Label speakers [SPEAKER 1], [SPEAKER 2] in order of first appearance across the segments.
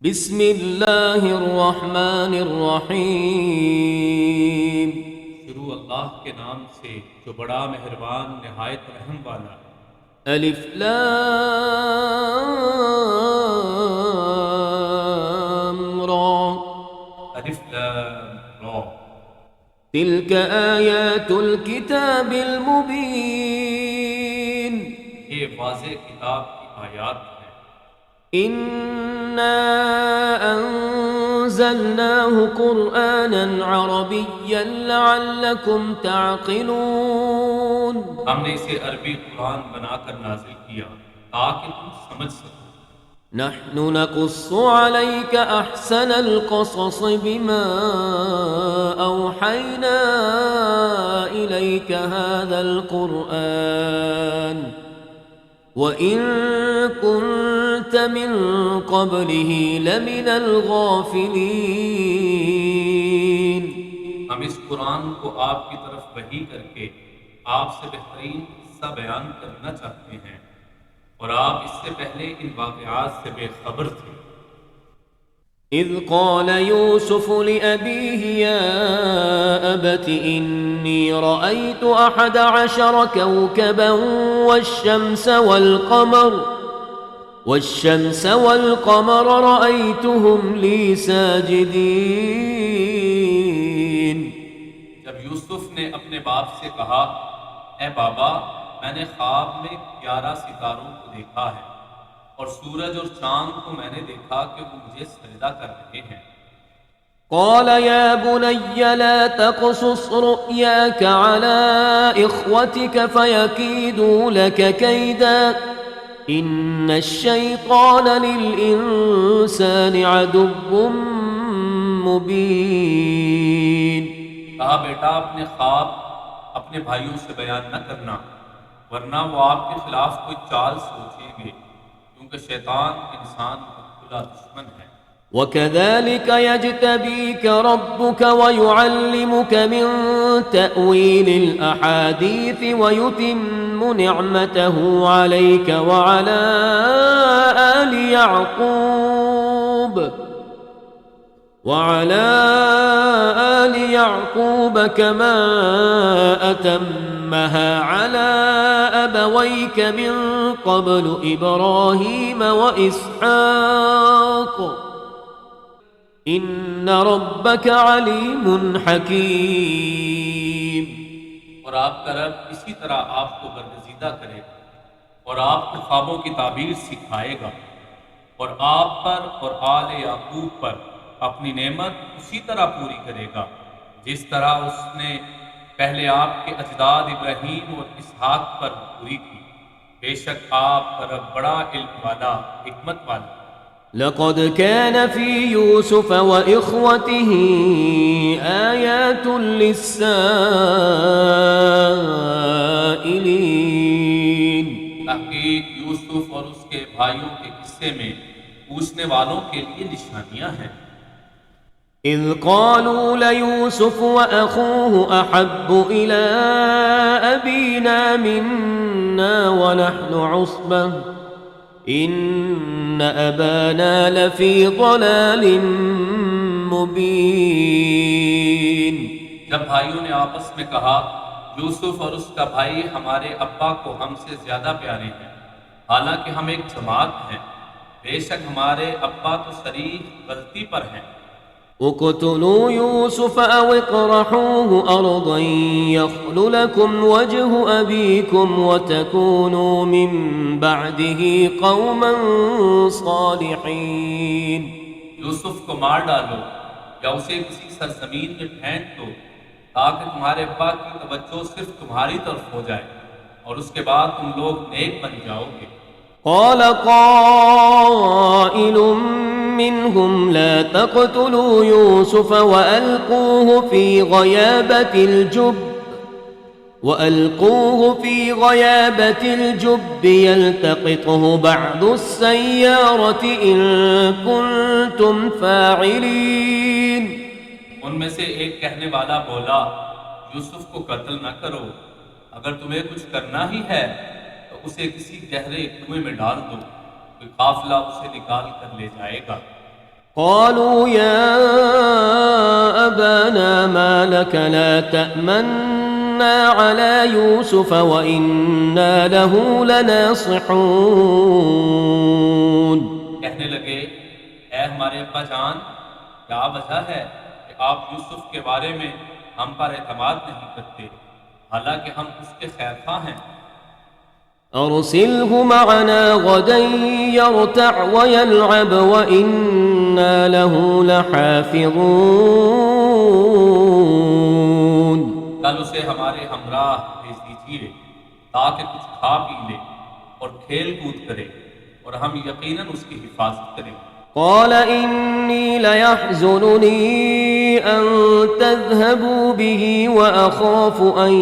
[SPEAKER 1] بسم اللہ الرحمن الرحیم۔
[SPEAKER 2] شروع اللہ کے نام سے جو بڑا مہربان نہایت رحم والا ہے۔
[SPEAKER 1] الف لام را،
[SPEAKER 2] الف لام را،
[SPEAKER 1] تلک آیات الکتاب المبین،
[SPEAKER 2] یہ واضح کتاب کی آیات ہیں۔
[SPEAKER 1] انا انزلناه قرآنا عربیا لعلکم تعقلون،
[SPEAKER 2] ہم نے اسے عربی قرآن بنا کر نازل کیا تاکہ تم سمجھ سکو۔
[SPEAKER 1] نحن نقص عليك أحسن القصص بما أوحينا إليك هذا القرآن وإن كنت من قبله لمن الغافلين۔
[SPEAKER 2] ہم اس قرآن کو آپ کی طرف وحی کر کے آپ سے بہترین قصہ بیان کرنا چاہتے ہیں، اور آپ اس سے پہلے ان واقعات سے بے خبر تھے۔
[SPEAKER 1] اذ قال يوسف لأبيه يا أبت إني رأيت 11 كوكبا والشمس والقمر رأيتهم لي ساجدين۔
[SPEAKER 2] جب یوسف نے اپنے باپ سے کہا، اے بابا، میں نے خواب میں 11 ستاروں کو دیکھا ہے، اور سورج اور چاند کو میں نے دیکھا کہ وہ مجھے سجدہ کر رہے ہیں۔
[SPEAKER 1] قال يا بني لا تقصص رؤياك على إخوتك فيكيدوا لك كيدا إن الشيطان للإنسان عدو مبين۔
[SPEAKER 2] کہا، بیٹا، اپنے خواب اپنے بھائیوں سے بیان نہ کرنا، ورنہ وہ آپ کے خلاف کوئی چال سوچیں گے، کیونکہ شیطان انسان کا کھلا دشمن ہے۔
[SPEAKER 1] وكذلك يجتبيك ربك ويعلمك من تأويل الأحاديث ويتم نعمته عليك وعلى آل يعقوب كما أتمها على أبويك من قبل إبراهيم وإسحاق إن ربك عليم حكيم۔
[SPEAKER 2] اور آپ کا رب اسی طرح آپ کو برگزیدہ کرے گا، اور آپ کو خوابوں کی تعبیر سکھائے گا، اور آپ پر اور آل یعقوب پر اپنی نعمت اسی طرح پوری کرے گا جس طرح اس نے پہلے آپ کے اجداد ابراہیم اور اسحاق پر پوری کی۔ بے شک آپ کا رب بڑا علم والا، حکمت والا۔
[SPEAKER 1] لقد كان في يوسف وإخوته آيات للسائلين۔
[SPEAKER 2] تحقیق یوسف اور اس کے بھائیوں کے قصے میں پوچھنے والوں کے لیے نشانیاں ہیں۔
[SPEAKER 1] إذ قالوا ليوسف وأخوه أحب إلى أبينا منا ونحن عصبة إن أبانا لفي ضلال مبين۔
[SPEAKER 2] جب بھائیوں نے آپس میں کہا، یوسف اور اس کا بھائی ہمارے ابا کو ہم سے زیادہ پیارے ہیں، حالانکہ ہم ایک جماعت ہیں، بے شک ہمارے ابا تو صریح غلطی پر ہیں۔
[SPEAKER 1] اقتلوا يوسف أو اطرحوه أرضا يخل لكم وجه أبيكم وتكونوا من بعده قوما صالحين۔
[SPEAKER 2] یوسف کو مار ڈالو یا اسے کسی سرزمین میں پھینک دو تاکہ تمہارے ابا کی توجہ صرف تمہاری طرف ہو جائے، اور اس کے بعد تم لوگ نیک بن جاؤ گے۔
[SPEAKER 1] قال قائل منهم لا تقتلوا يوسف وألقوه في غيابة الجب يلتقطه بعض السيارة إن كنتم فاعلين۔
[SPEAKER 2] ان میں سے ایک کہنے والا بولا، یوسف کو قتل نہ کرو، اگر تمہیں کچھ کرنا ہی ہے تو اسے کسی گہرے کنویں میں ڈال دو، کوئی قافلہ اسے نکال کر لے جائے گا۔
[SPEAKER 1] قالوا يا أبانا ما لك لا تأمنا على يوسف وإنا له لناصحون.
[SPEAKER 2] کہنے لگے اے ہمارے ابا جان، کیا وجہ ہے کہ آپ یوسف کے بارے میں ہم پر اعتماد نہیں کرتے، حالانکہ ہم اس کے خیر خواہ ہیں؟
[SPEAKER 1] أرسله معنا غدا يرتع ويلعب وإنا له لحافظون.
[SPEAKER 2] کل اسے ہمارے ہمراہ بھیج دیجیے تاکہ کچھ کھا پی لے اور کھیل کود کرے، اور ہم یقیناً اس کی حفاظت کریں گے.
[SPEAKER 1] قال إني ليحزنني أن تذهبوا به وأخاف أن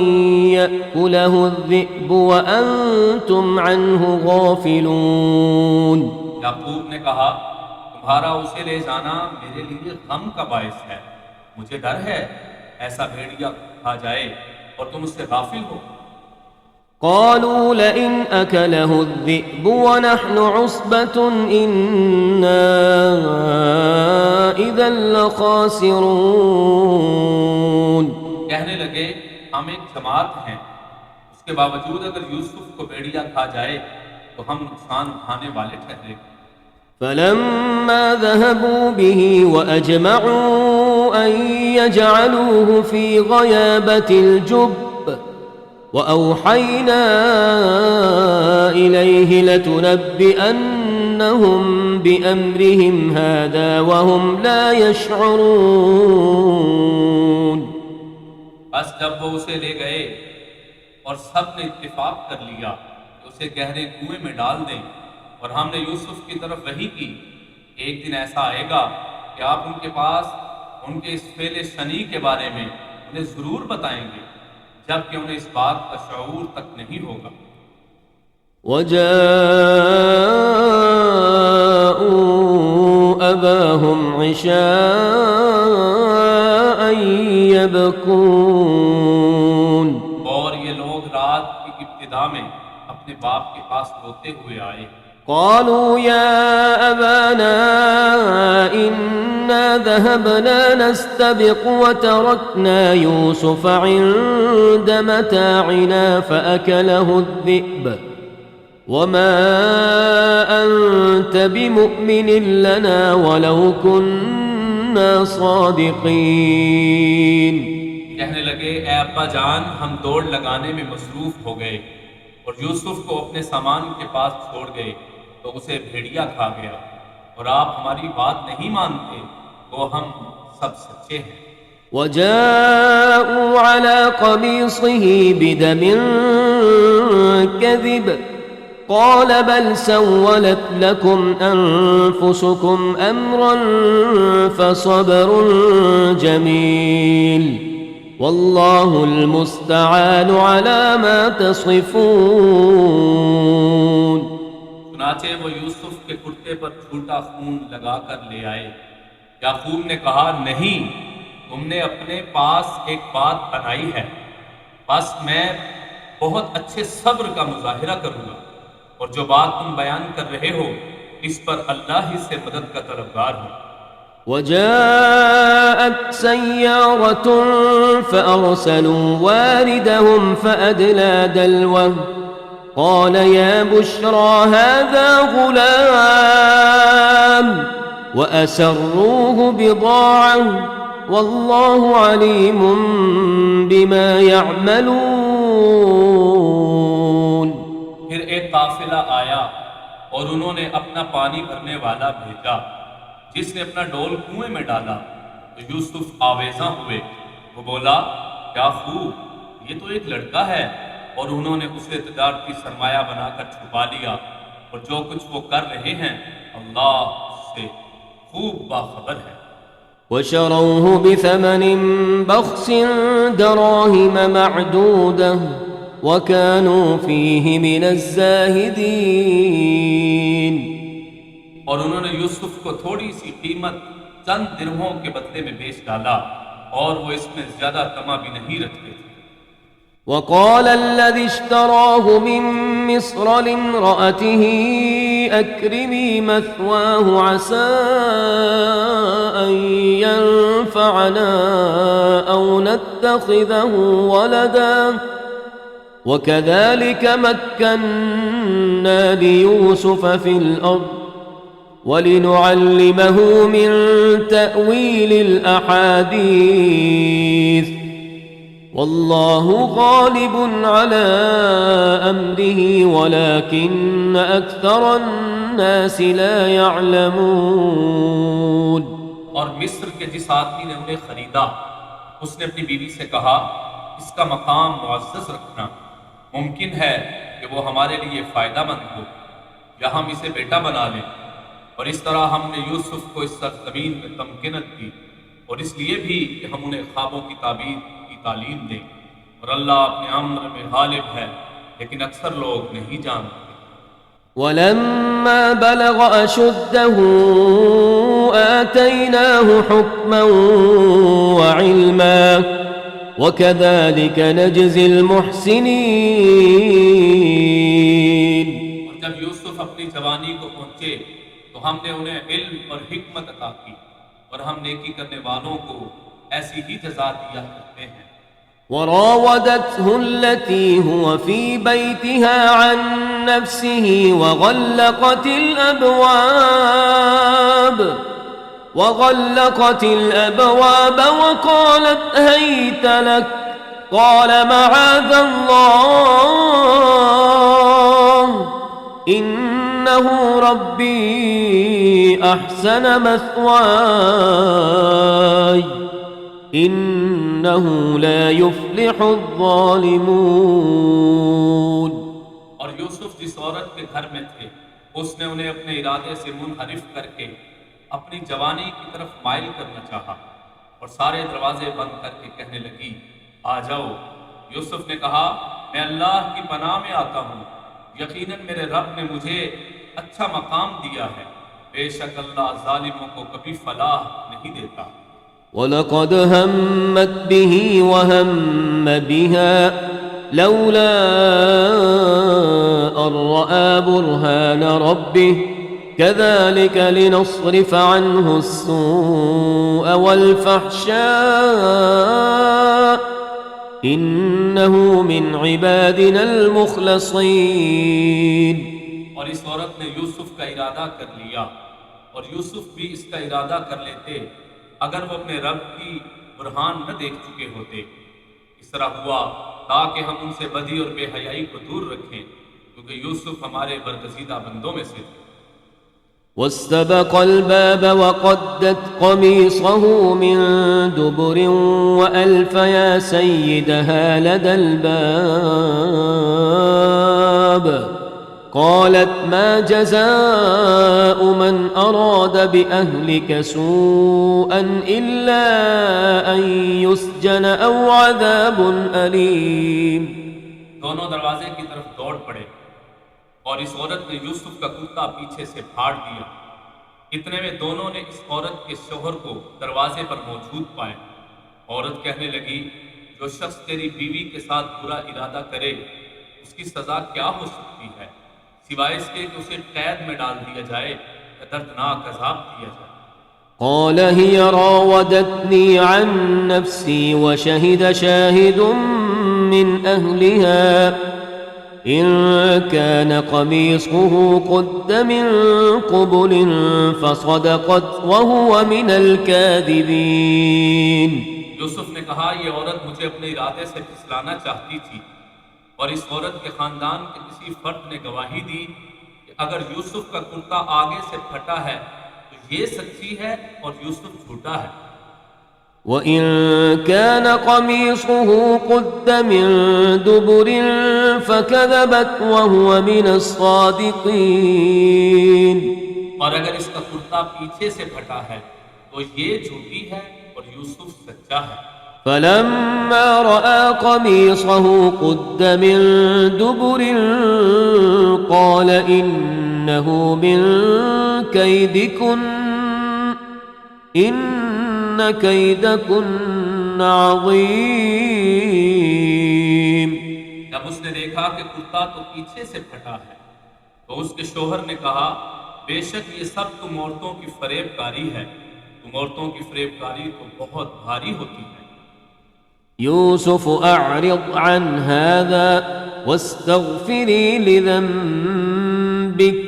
[SPEAKER 1] يأكله الذئب وأنتم عنه غافلون.
[SPEAKER 2] یعقوب نے کہا تمہارا اسے لے جانا میرے لیے غم کا باعث ہے، مجھے ڈر ہے ایسا بھیڑیا کھا جائے اور تم اس سے غافل ہو.
[SPEAKER 1] قالوا لئن أكله الذئب ونحن عصبة إنا إذا لخاسرون.
[SPEAKER 2] کہنے لگے ہم ایک جماعت ہیں، اس کے باوجود اگر یوسف کو بھیڑیا کھا جائے تو ہم نقصان اٹھانے والے ٹھہرے.
[SPEAKER 1] فلما ذهبوا به وأجمعوا أن يجعلوه في غيابة الجب وأوحينا إليه لتنبئنهم بأمرهم هذا وهم لا يشعرون.
[SPEAKER 2] بس جب وہ اسے لے گئے اور سب نے اتفاق کر لیا کہ اسے گہرے کنویں میں ڈال دیں، اور ہم نے یوسف کی طرف وحی کی ایک دن ایسا آئے گا کہ آپ ان کے پاس ان کے اس فعل شنی کے بارے میں انہیں ضرور بتائیں گے جبکہ انہیں اس بات کا شعور تک نہیں ہوگا.
[SPEAKER 1] وجاءوا أباهم عشاء يبكون.
[SPEAKER 2] اور یہ لوگ رات کی ابتدا میں اپنے باپ کے پاس روتے ہوئے آئے.
[SPEAKER 1] قالوا يا أبانا إنا ذهبنا نستبق وتركنا يوسف عند متاعنا فأكله الذئب وما أنت بمؤمن لنا ولو كنا صادقين.
[SPEAKER 2] کہنے لگے اے ابا جان، ہم دوڑ لگانے میں مصروف ہو گئے اور یوسف کو اپنے سامان کے پاس چھوڑ گئے تو اسے بھیڑیا کھا گیا، اور آپ ہماری بات نہیں مانتے تو ہم سب سچے ہیں.
[SPEAKER 1] وجاءوا على قميصه بدم كذب قال بل سولت لكم أنفسكم أمرا فصبر جميل والله المستعان على ما تصفون.
[SPEAKER 2] چنانچہ وہ یوسف کے کرتے پر جھوٹا خون لگا کر لے آئے. یعقوب نے کہا نہیں، تم نے اپنے پاس ایک بات بنائی ہے، بس میں بہت اچھے صبر کا مظاہرہ کروں گا، اور جو بات تم بیان کر رہے ہو اس پر اللہ ہی سے مدد کا طلبگار ہوں.
[SPEAKER 1] وجاءت سيارة فأرسلوا واردهم فأدلى دلوه قال يا بشرى هذا غلام وأسروه بضاعة والله عليم بما يعملون.
[SPEAKER 2] پھر ایک قافلہ آیا اور انہوں نے اپنا پانی بھرنے والا بھیجا جس نے اپنا ڈول کنویں میں ڈالا تو یوسف آویزاں ہوئے. وہ بولا کیا خوب، یہ تو ایک لڑکا ہے، اور انہوں نے اسے تجارتی سرمایہ بنا کر چھپا لیا، اور جو کچھ وہ کر رہے ہیں اللہ اس سے خوب باخبر ہے.
[SPEAKER 1] وشروه بثمن بخس دراهم معدودة وكانوا فيه من الزاهدين.
[SPEAKER 2] اور انہوں نے یوسف کو تھوڑی سی قیمت چند درہموں کے بدلے میں بیچ ڈالا، اور وہ اس میں زیادہ طمع بھی نہیں رکھتے تھے.
[SPEAKER 1] وقال الذي اشتراه من مصر لامرأته أكرمي مثواه عسى أن ينفعنا أو نتخذه ولدا وكذلك مكنا ليوسف في الأرض ولنعلمه من تأويل الأحاديث والله غالب على أمره ولكن أكثر الناس لا يعلمون.
[SPEAKER 2] اور مصر کے جس آدمی نے انہیں خریدا اس نے اپنی بیوی سے کہا اس کا مقام معزز رکھنا، ممکن ہے کہ وہ ہمارے لیے فائدہ مند ہو یا ہم اسے بیٹا بنا لیں، اور اس طرح ہم نے یوسف کو اس سرزمین میں تمکنت دی، اور اس لیے بھی کہ ہم انہیں خوابوں کی تعبیر کی تعلیم دیں، اور اللہ اپنے امر میں غالب ہے لیکن اکثر لوگ نہیں جانتے۔
[SPEAKER 1] ولما بلغ أشده آتيناه حكما وعلما وكذلك نجزي المحسنين۔
[SPEAKER 2] اور جب یوسف اپنی جوانی کو پہنچے تو ہم نے انہیں علم اور حکمت عطا کی، اور ہم نیکی کرنے والوں کو ایسی ہی جزا دیا کرتے ہیں۔
[SPEAKER 1] وراودته التي هو في بيتها عن نفسه وغلقت الأبواب وقالت هيت لك قال معاذ الله إنه ربي أحسن مثواي إنه لا يفلح الظالمون۔
[SPEAKER 2] اور یوسف جس عورت کے گھر میں تھے اس نے انہیں اپنے ارادے سے منحرف کر کے اپنی جوانی کی طرف مائل کرنا چاہا، اور سارے دروازے بند کر کے کہنے لگی آ جاؤ۔ یوسف نے کہا میں اللہ کی پناہ میں آتا ہوں، یقیناً میرے رب نے مجھے اچھا مقام دیا ہے، بے شک اللہ ظالموں کو کبھی فلاح نہیں دیتا۔
[SPEAKER 1] وَلَقَدْ هَمَّتْ بِهِ وَهَمَّ بِهَا لَوْلَا أَن رَّأَىٰ بُرْهَانَ رَبِّهِ كَذَلِكَ لِنَصْرِفَ عَنْهُ السُّوءَ وَالْفَحْشَاءَ إِنَّهُ مِنْ عِبَادِنَا الْمُخْلَصِينَ۔
[SPEAKER 2] اور اس عورت نے یوسف کا ارادہ کر لیا، اور یوسف بھی اس کا ارادہ کر لیتے اگر وہ اپنے رب کی برہان نہ دیکھ چکے ہوتے۔ اس طرح ہوا تاکہ ہم ان سے بدی اور بے حیائی کو دور رکھیں، کیونکہ یوسف ہمارے برگزیدہ بندوں میں سے تھے۔
[SPEAKER 1] واستبق الباب وقدت قميصه من دبر وألف يا سيدها لدى الباب قالت ما جزاء من أراد بأهلك سوءا إلا أن يسجن أو عذاب أليم۔
[SPEAKER 2] دونوں دروازے کی طرف دوڑ پڑے، اور اس عورت نے یوسف کا کرتا پیچھے سے پھاڑ دیا۔ اتنے میں دونوں نے اس عورت کے شوہر کو دروازے پر موجود پائے۔ عورت کہنے لگی جو شخص تیری بیوی کے ساتھ برا ارادہ کرے اس کی سزا کیا ہو سکتی ہے سوائے اس کے کہ اسے قید میں ڈال دیا جائے یا دردناک عذاب دیا جائے۔
[SPEAKER 1] قال هي راودتني عن نفسي وشهد شاهد من أهلها إن كان قميصه قد من قبل فصدقت وهو من الكاذبين۔
[SPEAKER 2] یوسف نے کہا یہ عورت مجھے اپنے ارادے سے پھسلانا چاہتی تھی، اور اس عورت کے خاندان کے کسی فرد نے گواہی دی کہ اگر یوسف کا کرتا آگے سے پھٹا ہے تو یہ سچی ہے اور یوسف جھوٹا ہے۔
[SPEAKER 1] وَإِن كَانَ قَمِيصُهُ قُدَّ مِن دُبُرٍ فَكَذَبَتْ وَهُوَ مِنَ الصَّادِقِينَ۔
[SPEAKER 2] اور اگر اس کا کرتا پیچھے سے پھٹا ہے تو یہ جھوٹی ہے اور یوسف سچا ہے۔
[SPEAKER 1] فَلَمَّا رَأَىٰ قَمِيصَهُ قُدَّ مِن دُبُرٍ قَالَ إِنَّهُ مِن كَيْدِكُنَّ إِنَّ كَيْدَكُنَّ عَظِيمٌ۔
[SPEAKER 2] جب اس نے دیکھا کہ کرتا تو پیچھے سے پھٹا ہے تو اس کے شوہر نے کہا بے شک یہ سب تم عورتوں کی فریب کاری ہے، تم عورتوں کی فریب کاری تو بہت بھاری ہوتی ہے۔
[SPEAKER 1] يوسف أعرض عن هذا واستغفري لذنبك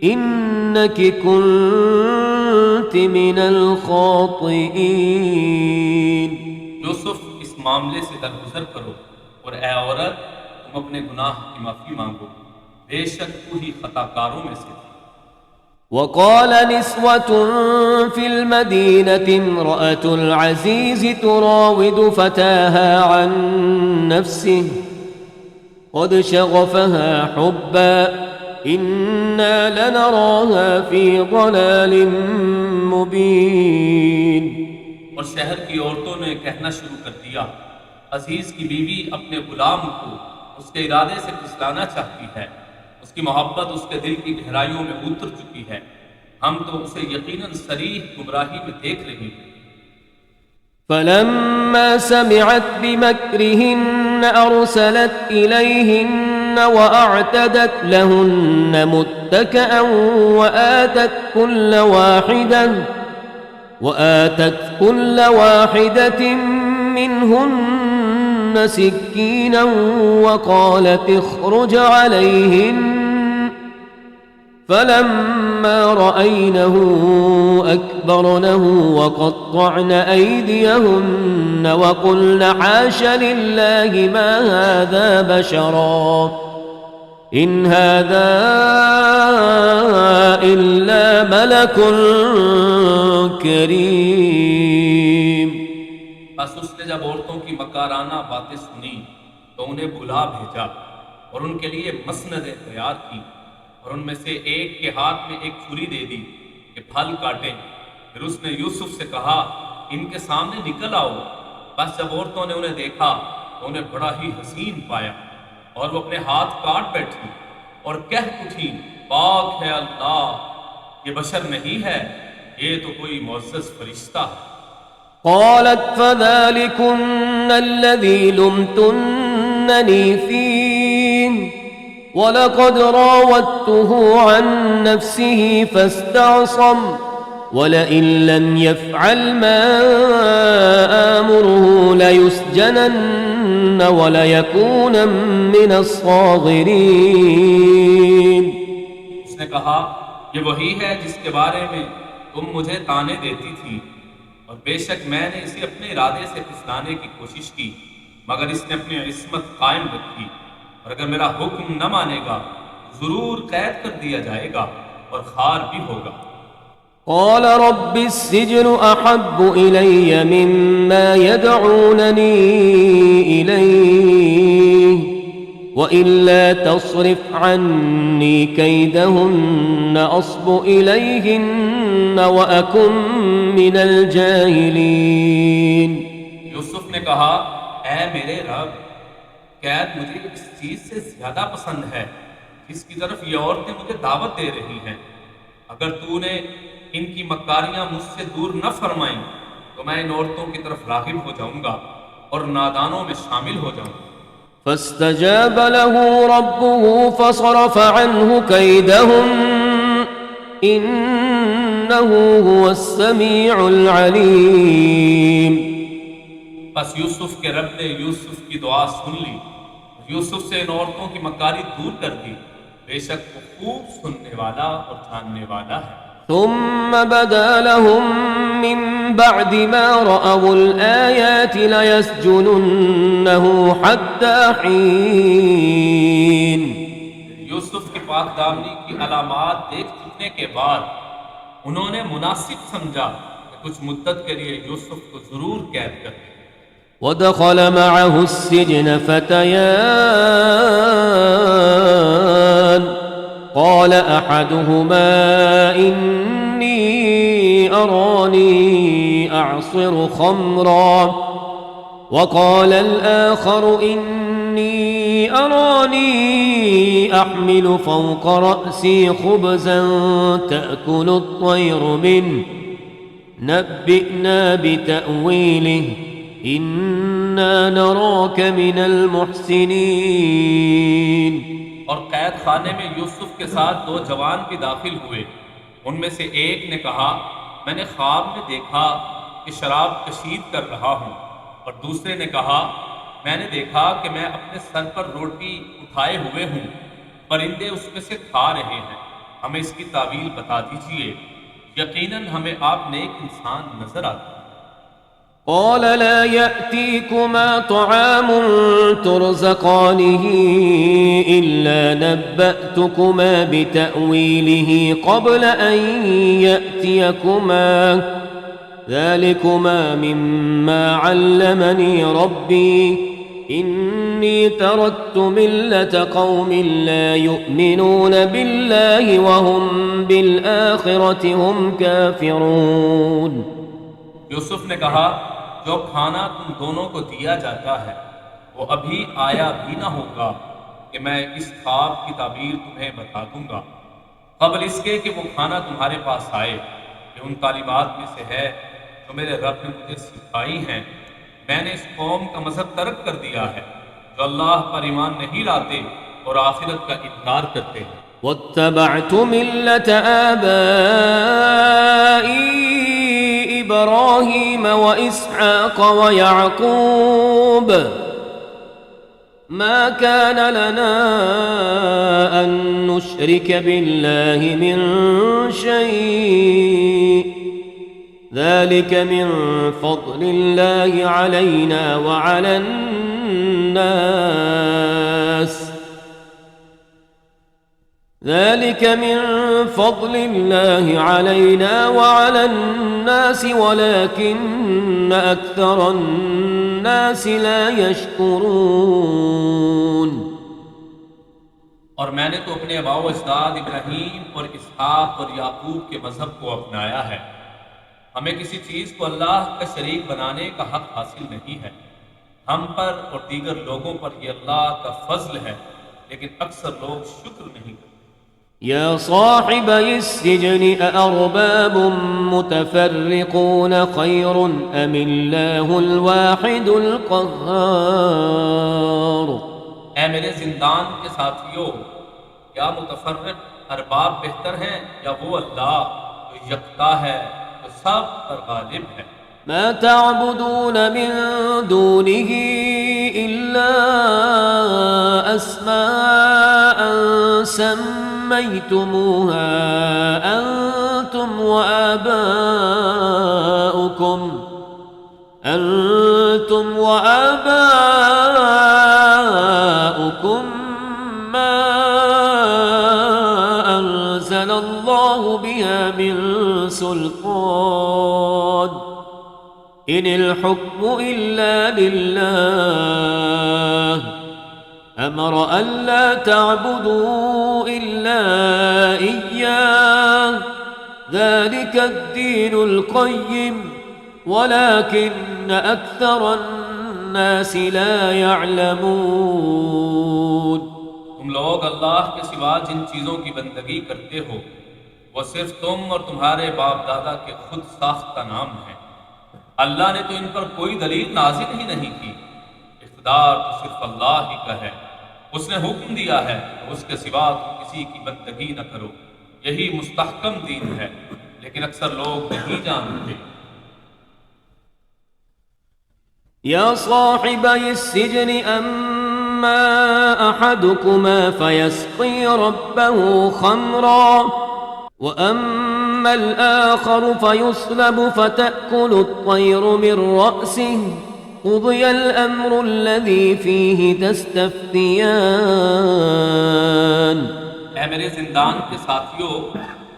[SPEAKER 1] إنك كنت من الخاطئين۔
[SPEAKER 2] یوسف اس معاملے سے درگزر کرو اور اے عورت تم اپنے گناہ کی معافی مانگو، بے شک تو ہی خطا کاروں میں سے تھی۔
[SPEAKER 1] وقال نسوة في المدينة امرأة العزيز تراود فتاها عن نفسه قد شغفها حبا إنا لنراها في ضلال مبين۔
[SPEAKER 2] اور شہر کی عورتوں نے کہنا شروع کر دیا عزیز کی بیوی اپنے غلام کو اس کے ارادے سے پھسلانا چاہتی ہے، اس کی محبت اس کے دل کی گہرائیوں میں اتر چکی ہے، ہم تو اسے یقیناً صریح گمراہی میں دیکھ رہے ہیں۔
[SPEAKER 1] فلما سمعت بمكرهن أرسلت إليهن وأعتدت لهن متكئا وآتت كل واحدة منهن سكينا وقالت اخرج عليهن فلما رأينه أكبرنه وقطعن أيديهن وقلن حاش لله ما هذا بشرا إن هذا إلا ملك كريم۔
[SPEAKER 2] بس اس نے جب عورتوں کی مکارانہ باتیں سنی تو انہیں بلا بھیجا اور ان کے لیے مسندیں تیار کی اور ان میں سے ایک کے ہاتھ میں ایک چھری دے دی کہ پھل کاٹیں۔ پھر اس نے یوسف سے کہا ان کے سامنے نکل آؤ۔ بس جب عورتوں نے انہیں دیکھا تو انہیں بڑا ہی حسین پایا اور وہ اپنے ہاتھ کاٹ بیٹھی اور کہہ اٹھی پاک ہے اللہ، یہ بشر نہیں ہے، یہ تو کوئی معزز فرشتہ ہے۔
[SPEAKER 1] قالت فذلكن الذي لمتنني فيه ولقد راودته عن نفسه فاستعصم ولئن لم يفعل ما آمره ليسجنن وليكون من الصاغرين۔
[SPEAKER 2] اس نے کہا یہ وہی ہے جس کے بارے میں تم مجھے طعنے دیتی تھی، اور بے شک میں نے اسے اپنے ارادے سے پھسلانے کی کوشش کی مگر اس نے اپنی عصمت قائم رکھی، اور اگر میرا حکم نہ مانے گا ضرور قید کر دیا جائے گا اور خار بھی ہوگا۔
[SPEAKER 1] قال رب السجن أحب إلي مما يدعونني إليه وإلا تصرف عني كيدهن أصب إليهن وأكن من الجاهلين۔
[SPEAKER 2] یوسف نے کہا اے میرے رب، قید مجھے اس چیز سے زیادہ پسند ہے جس کی طرف یہ عورتیں مجھے دعوت دے رہی ہیں، اگر تو نے ان کی مکاریاں مجھ سے دور نہ فرمائیں تو میں ان عورتوں کی طرف راغب ہو جاؤں گا اور نادانوں میں شامل ہو جاؤں گا۔
[SPEAKER 1] فاستجاب له ربه فصرف عنه كيدهن إنه هو السميع العليم۔
[SPEAKER 2] بس یوسف کے رب نے یوسف کی دعا سن لی، یوسف سے ان عورتوں کی مکاری دور کر دی، بے شک وہ خوب سننے والا اور جاننے والا ہے۔
[SPEAKER 1] ثم بدا لهم من بعد ما رأوا الآيات ليسجننه حتى حين۔
[SPEAKER 2] یوسف کی پاک دامنی کی علامات دیکھ چکنے کے بعد انہوں نے مناسب سمجھا کہ کچھ مدت کے لیے یوسف کو ضرور قید کر دیں۔
[SPEAKER 1] ودخل معه السجن فتيان قال أحدهما إني أراني أعصر خمرا وقال الآخر إني أراني أحمل فوق رأسي خبزا تأكل الطير منه نبئنا بتأويله إنا نراك من المحسنين۔
[SPEAKER 2] اور قید خانے میں یوسف کے ساتھ 2 جوان بھی داخل ہوئے۔ ان میں سے ایک نے کہا میں نے خواب میں دیکھا کہ شراب کشید کر رہا ہوں، اور دوسرے نے کہا میں نے دیکھا کہ میں اپنے سر پر روٹی اٹھائے ہوئے ہوں، پرندے اس میں سے کھا رہے ہیں، ہمیں اس کی تعویل بتا دیجئے، یقیناً ہمیں آپ نیک انسان نظر آتے ہیں۔
[SPEAKER 1] قال لا يأتيكما طعام ترزقانه إلا نبأتكما بتأويله قبل أن يأتيكما ذلكما مما علمني ربي إني تركت ملة قوم لا يؤمنون بالله وهم بالآخرة هم كافرون۔
[SPEAKER 2] یوسف نے کہا جو کھانا تم دونوں کو دیا جاتا ہے وہ ابھی آیا بھی نہ ہوگا کہ میں اس خواب کی تعبیر تمہیں بتا دوں گا، قبل اس کے کہ وہ کھانا تمہارے پاس آئے۔ یہ ان تعلیمات میں سے ہے جو میرے رب نے مجھے سکھائی ہیں۔ میں نے اس قوم کا مذہب ترک کر دیا ہے جو اللہ پر ایمان نہیں لاتے اور آخرت کا انکار کرتے ہیں۔
[SPEAKER 1] واتبعت ملة آبائي إبراهيم وإسحاق ويعقوب ما كان لنا أن نشرك بالله من شيء ذلك من فضل الله علينا وعلى الناس ذلك من فضل الله علينا وعلى الناس ولكن أكثر الناس لا يشكرون۔
[SPEAKER 2] اور میں نے تو اپنے آباء و اجداد ابراہیم اور اسحاق اور یعقوب کے مذہب کو اپنایا ہے۔ ہمیں کسی چیز کو اللہ کا شریک بنانے کا حق حاصل نہیں ہے۔ ہم پر اور دیگر لوگوں پر یہ اللہ کا فضل ہے، لیکن اکثر لوگ شکر نہیں کرتے۔
[SPEAKER 1] يا صاحبي السجن أأرباب متفرقون خير أم الله الواحد القهار۔
[SPEAKER 2] اے میرے زندان کے ساتھیو، کیا متفرق ارباب بہتر ہیں یا وہ اللہ جو یکتا ہے، جو سب پر غالب ہے؟
[SPEAKER 1] ما تعبدون من دونه إلا أسماء سميتموها أنتم وآباؤكم ما أنزل الله بها من سلطان إن الحكم إلا لله أمر ألا تعبدوا إلا إياه ذلك الدين القيم ولكن أكثر الناس لا يعلمون۔
[SPEAKER 2] تم لوگ اللہ کے سوا جن چیزوں کی بندگی کرتے ہو وہ صرف تم اور تمہارے باپ دادا کے خود ساختہ نام ہیں۔ اللہ نے تو ان پر کوئی دلیل نازل ہی نہیں کی۔ اقتدار تو صرف اللہ ہی کا ہے۔ اس نے حکم دیا ہے کہ اس کے سوا تم کسی کی بندگی نہ کرو، یہی مستحکم دین ہے، لیکن اکثر لوگ نہیں جانتے۔
[SPEAKER 1] يا صاحبي السجن أما أحدكما فيسقي ربه خمرا وأما الآخر فيصلب فتأكل الطير من رأسه قضي الأمر الذي فيه تستفتيان۔
[SPEAKER 2] اے میرے زندان کے ساتھیو،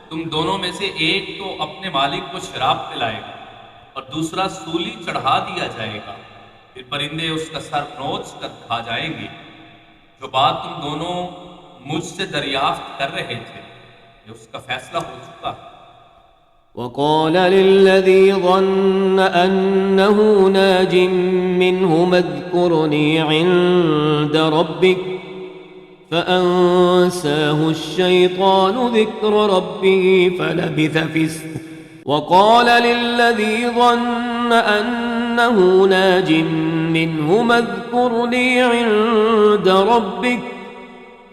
[SPEAKER 2] تم دونوں میں سے ایک تو اپنے مالک کو شراب پلائے گا اور دوسرا سولی چڑھا دیا جائے گا، پھر پرندے اس کا سر نوچ کر کھا جائیں گے۔ جو بات تم دونوں مجھ سے دریافت کر رہے تھے یہ اس کا فیصلہ ہو چکا ہے۔
[SPEAKER 1] وقال للذي ظن أنه ناج منهما اذكرني عند ربك فأنساه الشيطان ذكر ربه فلبث في وقال للذي ظن أنه ناج منهما اذكرني عند ربك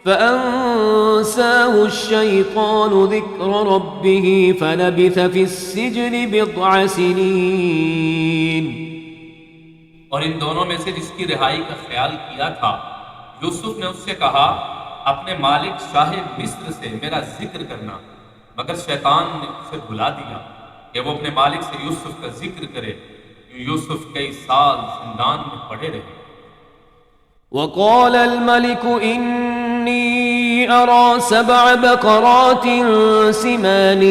[SPEAKER 1] فأنساه الشيطان ذكر ربه فلبث في السجن بضع سنين.
[SPEAKER 2] اور ان دونوں میں سے جس کی رہائی کا خیال کیا تھا، یوسف نے اس سے کہا اپنے مالک شاہ مصر سے میرا ذکر کرنا، مگر شیطان نے اسے بھلا دیا کہ وہ اپنے مالک سے یوسف کا ذکر کرے. یوسف کئی سال زندان میں پڑے رہے.
[SPEAKER 1] وقال الملك إني أرى 7 بقرات سمان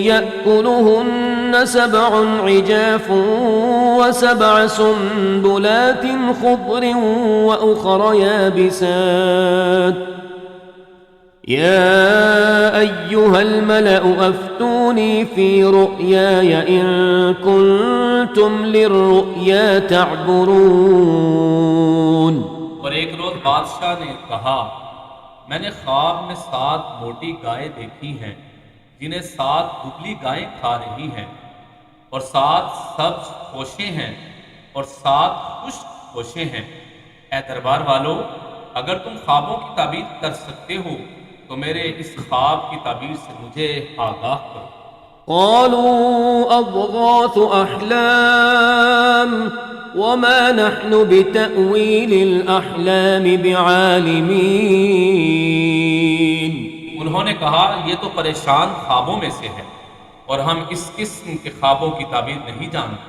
[SPEAKER 1] يأكلهن 7 عجاف و7 سنبلات خضر وأخر يابسات يا أيها الملأ أفتوني في رؤياي إن كنتم للرؤيا تعبرون.
[SPEAKER 2] اور ایک روز بادشاہ نے کہا میں نے خواب میں 7 موٹی گائے دیکھی ہیں جنہیں 7 دبلی گائیں کھا رہی ہیں، اور 7 سبز خوشیں ہیں اور 7 خشک خوشیں ہیں. اے دربار والو، اگر تم خوابوں کی تعبیر کر سکتے ہو تو میرے اس خواب کی تعبیر سے مجھے آگاہ کرو.
[SPEAKER 1] قالوا أضغاث أحلام وما نحن بتأويل الأحلام بعالمين.
[SPEAKER 2] انہوں نے کہا یہ تو پریشان خوابوں میں سے ہے اور ہم اس قسم کے خوابوں کی تعبیر نہیں جانتے.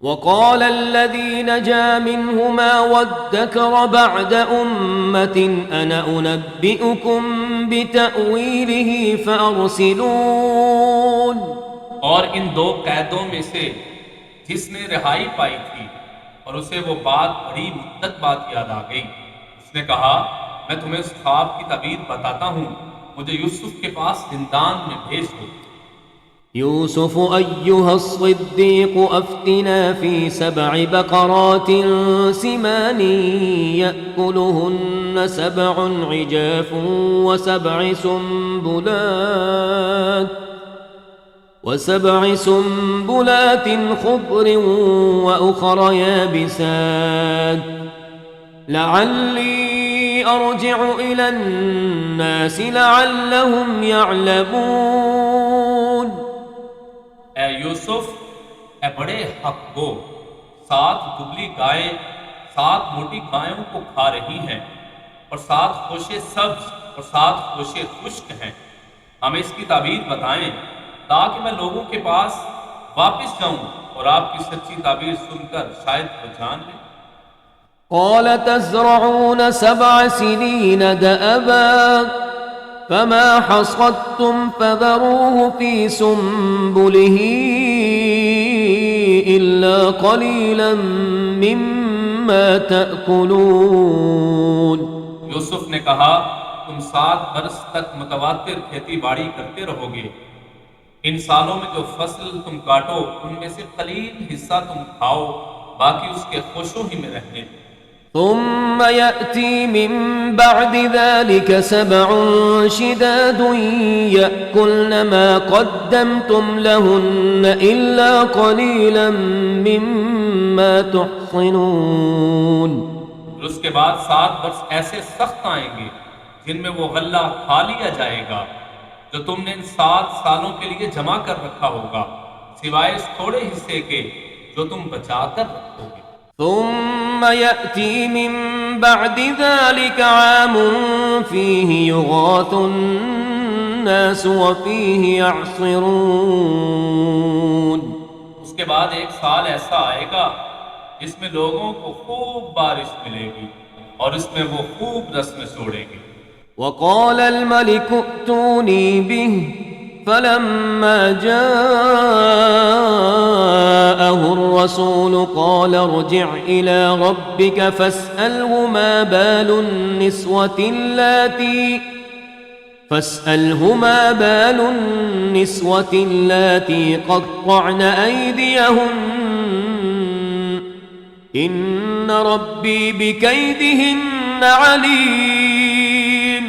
[SPEAKER 1] وقال الذي نجا منهما وادكر بعد أمة أنا أنبئكم بتأويله فأرسلون.
[SPEAKER 2] اور ان 2 قیدوں میں سے جس نے رہائی پائی تھی اور اسے وہ بات بڑی مدت بعد یاد آ گئی، اس نے کہا میں تمہیں اس خواب کی تعبیر بتاتا ہوں، مجھے یوسف کے پاس زندان میں بھیج دو.
[SPEAKER 1] يوسف أيها الصديق أفتنا في 7 بقرات سمان يأكلهن 7 عجاف و7 سنبلات خضر وأخر يابسات لعلي أرجع إلى الناس لعلهم يعلمون.
[SPEAKER 2] اے یوسف، اے بڑے حق گو، 7 دبلی گائیں 7 موٹی گایوں کو کھا رہی ہیں اور 7 خوشے سبز اور 7 خوشے خشک ہیں. ہمیں اس کی تعبیر بتائیں تاکہ میں لوگوں کے پاس واپس جاؤں اور آپ کی سچی تعبیر سن کر شاید وہ جان لیں.
[SPEAKER 1] قال تزرعون 7 سنين دأبا فما حصدتم فذروه في سنبله إلا قليلا مما تأكلون.
[SPEAKER 2] یوسف نے کہا تم 7 برس تک متواتر کھیتی باڑی کرتے رہو گے، ان سالوں میں جو فصل تم کاٹو ان میں سے قلیل حصہ تم کھاؤ، باقی اس کے خوشوں ہی میں رہنے.
[SPEAKER 1] ثم يأتي من بعد ذلك 7 شداد يأكلن ما قدمتم لهن إلا قليلا مما تحصنون.
[SPEAKER 2] اس کے بعد 7 برس ایسے سخت آئیں گے جن میں وہ غلہ کھا لیا جائے گا جو تم نے ان 7 سالوں کے لیے جمع کر رکھا ہوگا، سوائے اس تھوڑے حصے کے جو تم بچا کر رکھو گے.
[SPEAKER 1] ثم يأتي من بعد ذلك عام فيه يغاث الناس وفيه يعصرون.
[SPEAKER 2] اس کے بعد 1 سال ایسا آئے گا جس میں لوگوں کو خوب بارش ملے گی اور اس میں وہ خوب رس میں سوڑیں گے.
[SPEAKER 1] وقال الملك ائتوني به فلما جاءه الرسول قال ارجع إلى ربك فاسأله ما بال النسوة اللاتي قطعن أيديهن إن ربي بكيدهن عليم.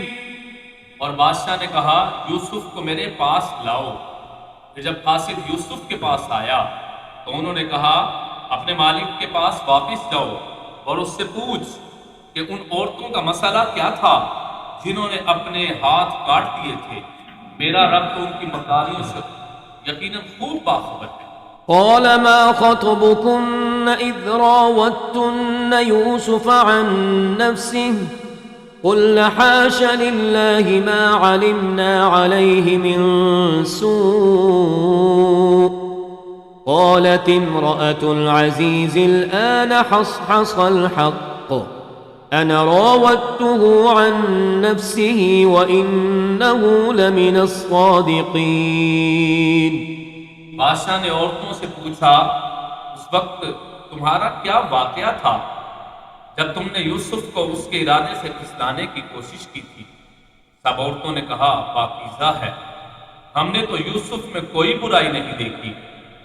[SPEAKER 2] اور بادشاہ نے کہا یوسف کو میرے پاس لاؤ. پھر جب قاصد یوسف کے پاس آیا تو انہوں نے کہا اپنے مالک کے پاس واپس جاؤ اور اس سے پوچھ کہ ان عورتوں کا مسئلہ کیا تھا جنہوں نے اپنے ہاتھ کاٹ دیے تھے، میرا رب تو ان کی مکاریوں سے یقیناً خوب باخبر ہے۔
[SPEAKER 1] قال ما خطبكن إذ راوتن يوسف عن نفسه قلن حاش لله ما علمنا عليه من سوء قالت امرأة العزيز الآن حصحص الحق أنا راودته عن نفسه وإنه لمن الصادقين۔
[SPEAKER 2] بادشاہ نے عورتوں سے پوچھا، اس وقت تمہارا کیا واقعہ تھا جب تم نے یوسف کو اس کے ارادے سے پھسلانے کی کوشش کی تھی؟ سب عورتوں نے کہا، پاکیزہ ہے، ہم نے تو یوسف میں کوئی برائی نہیں دیکھی۔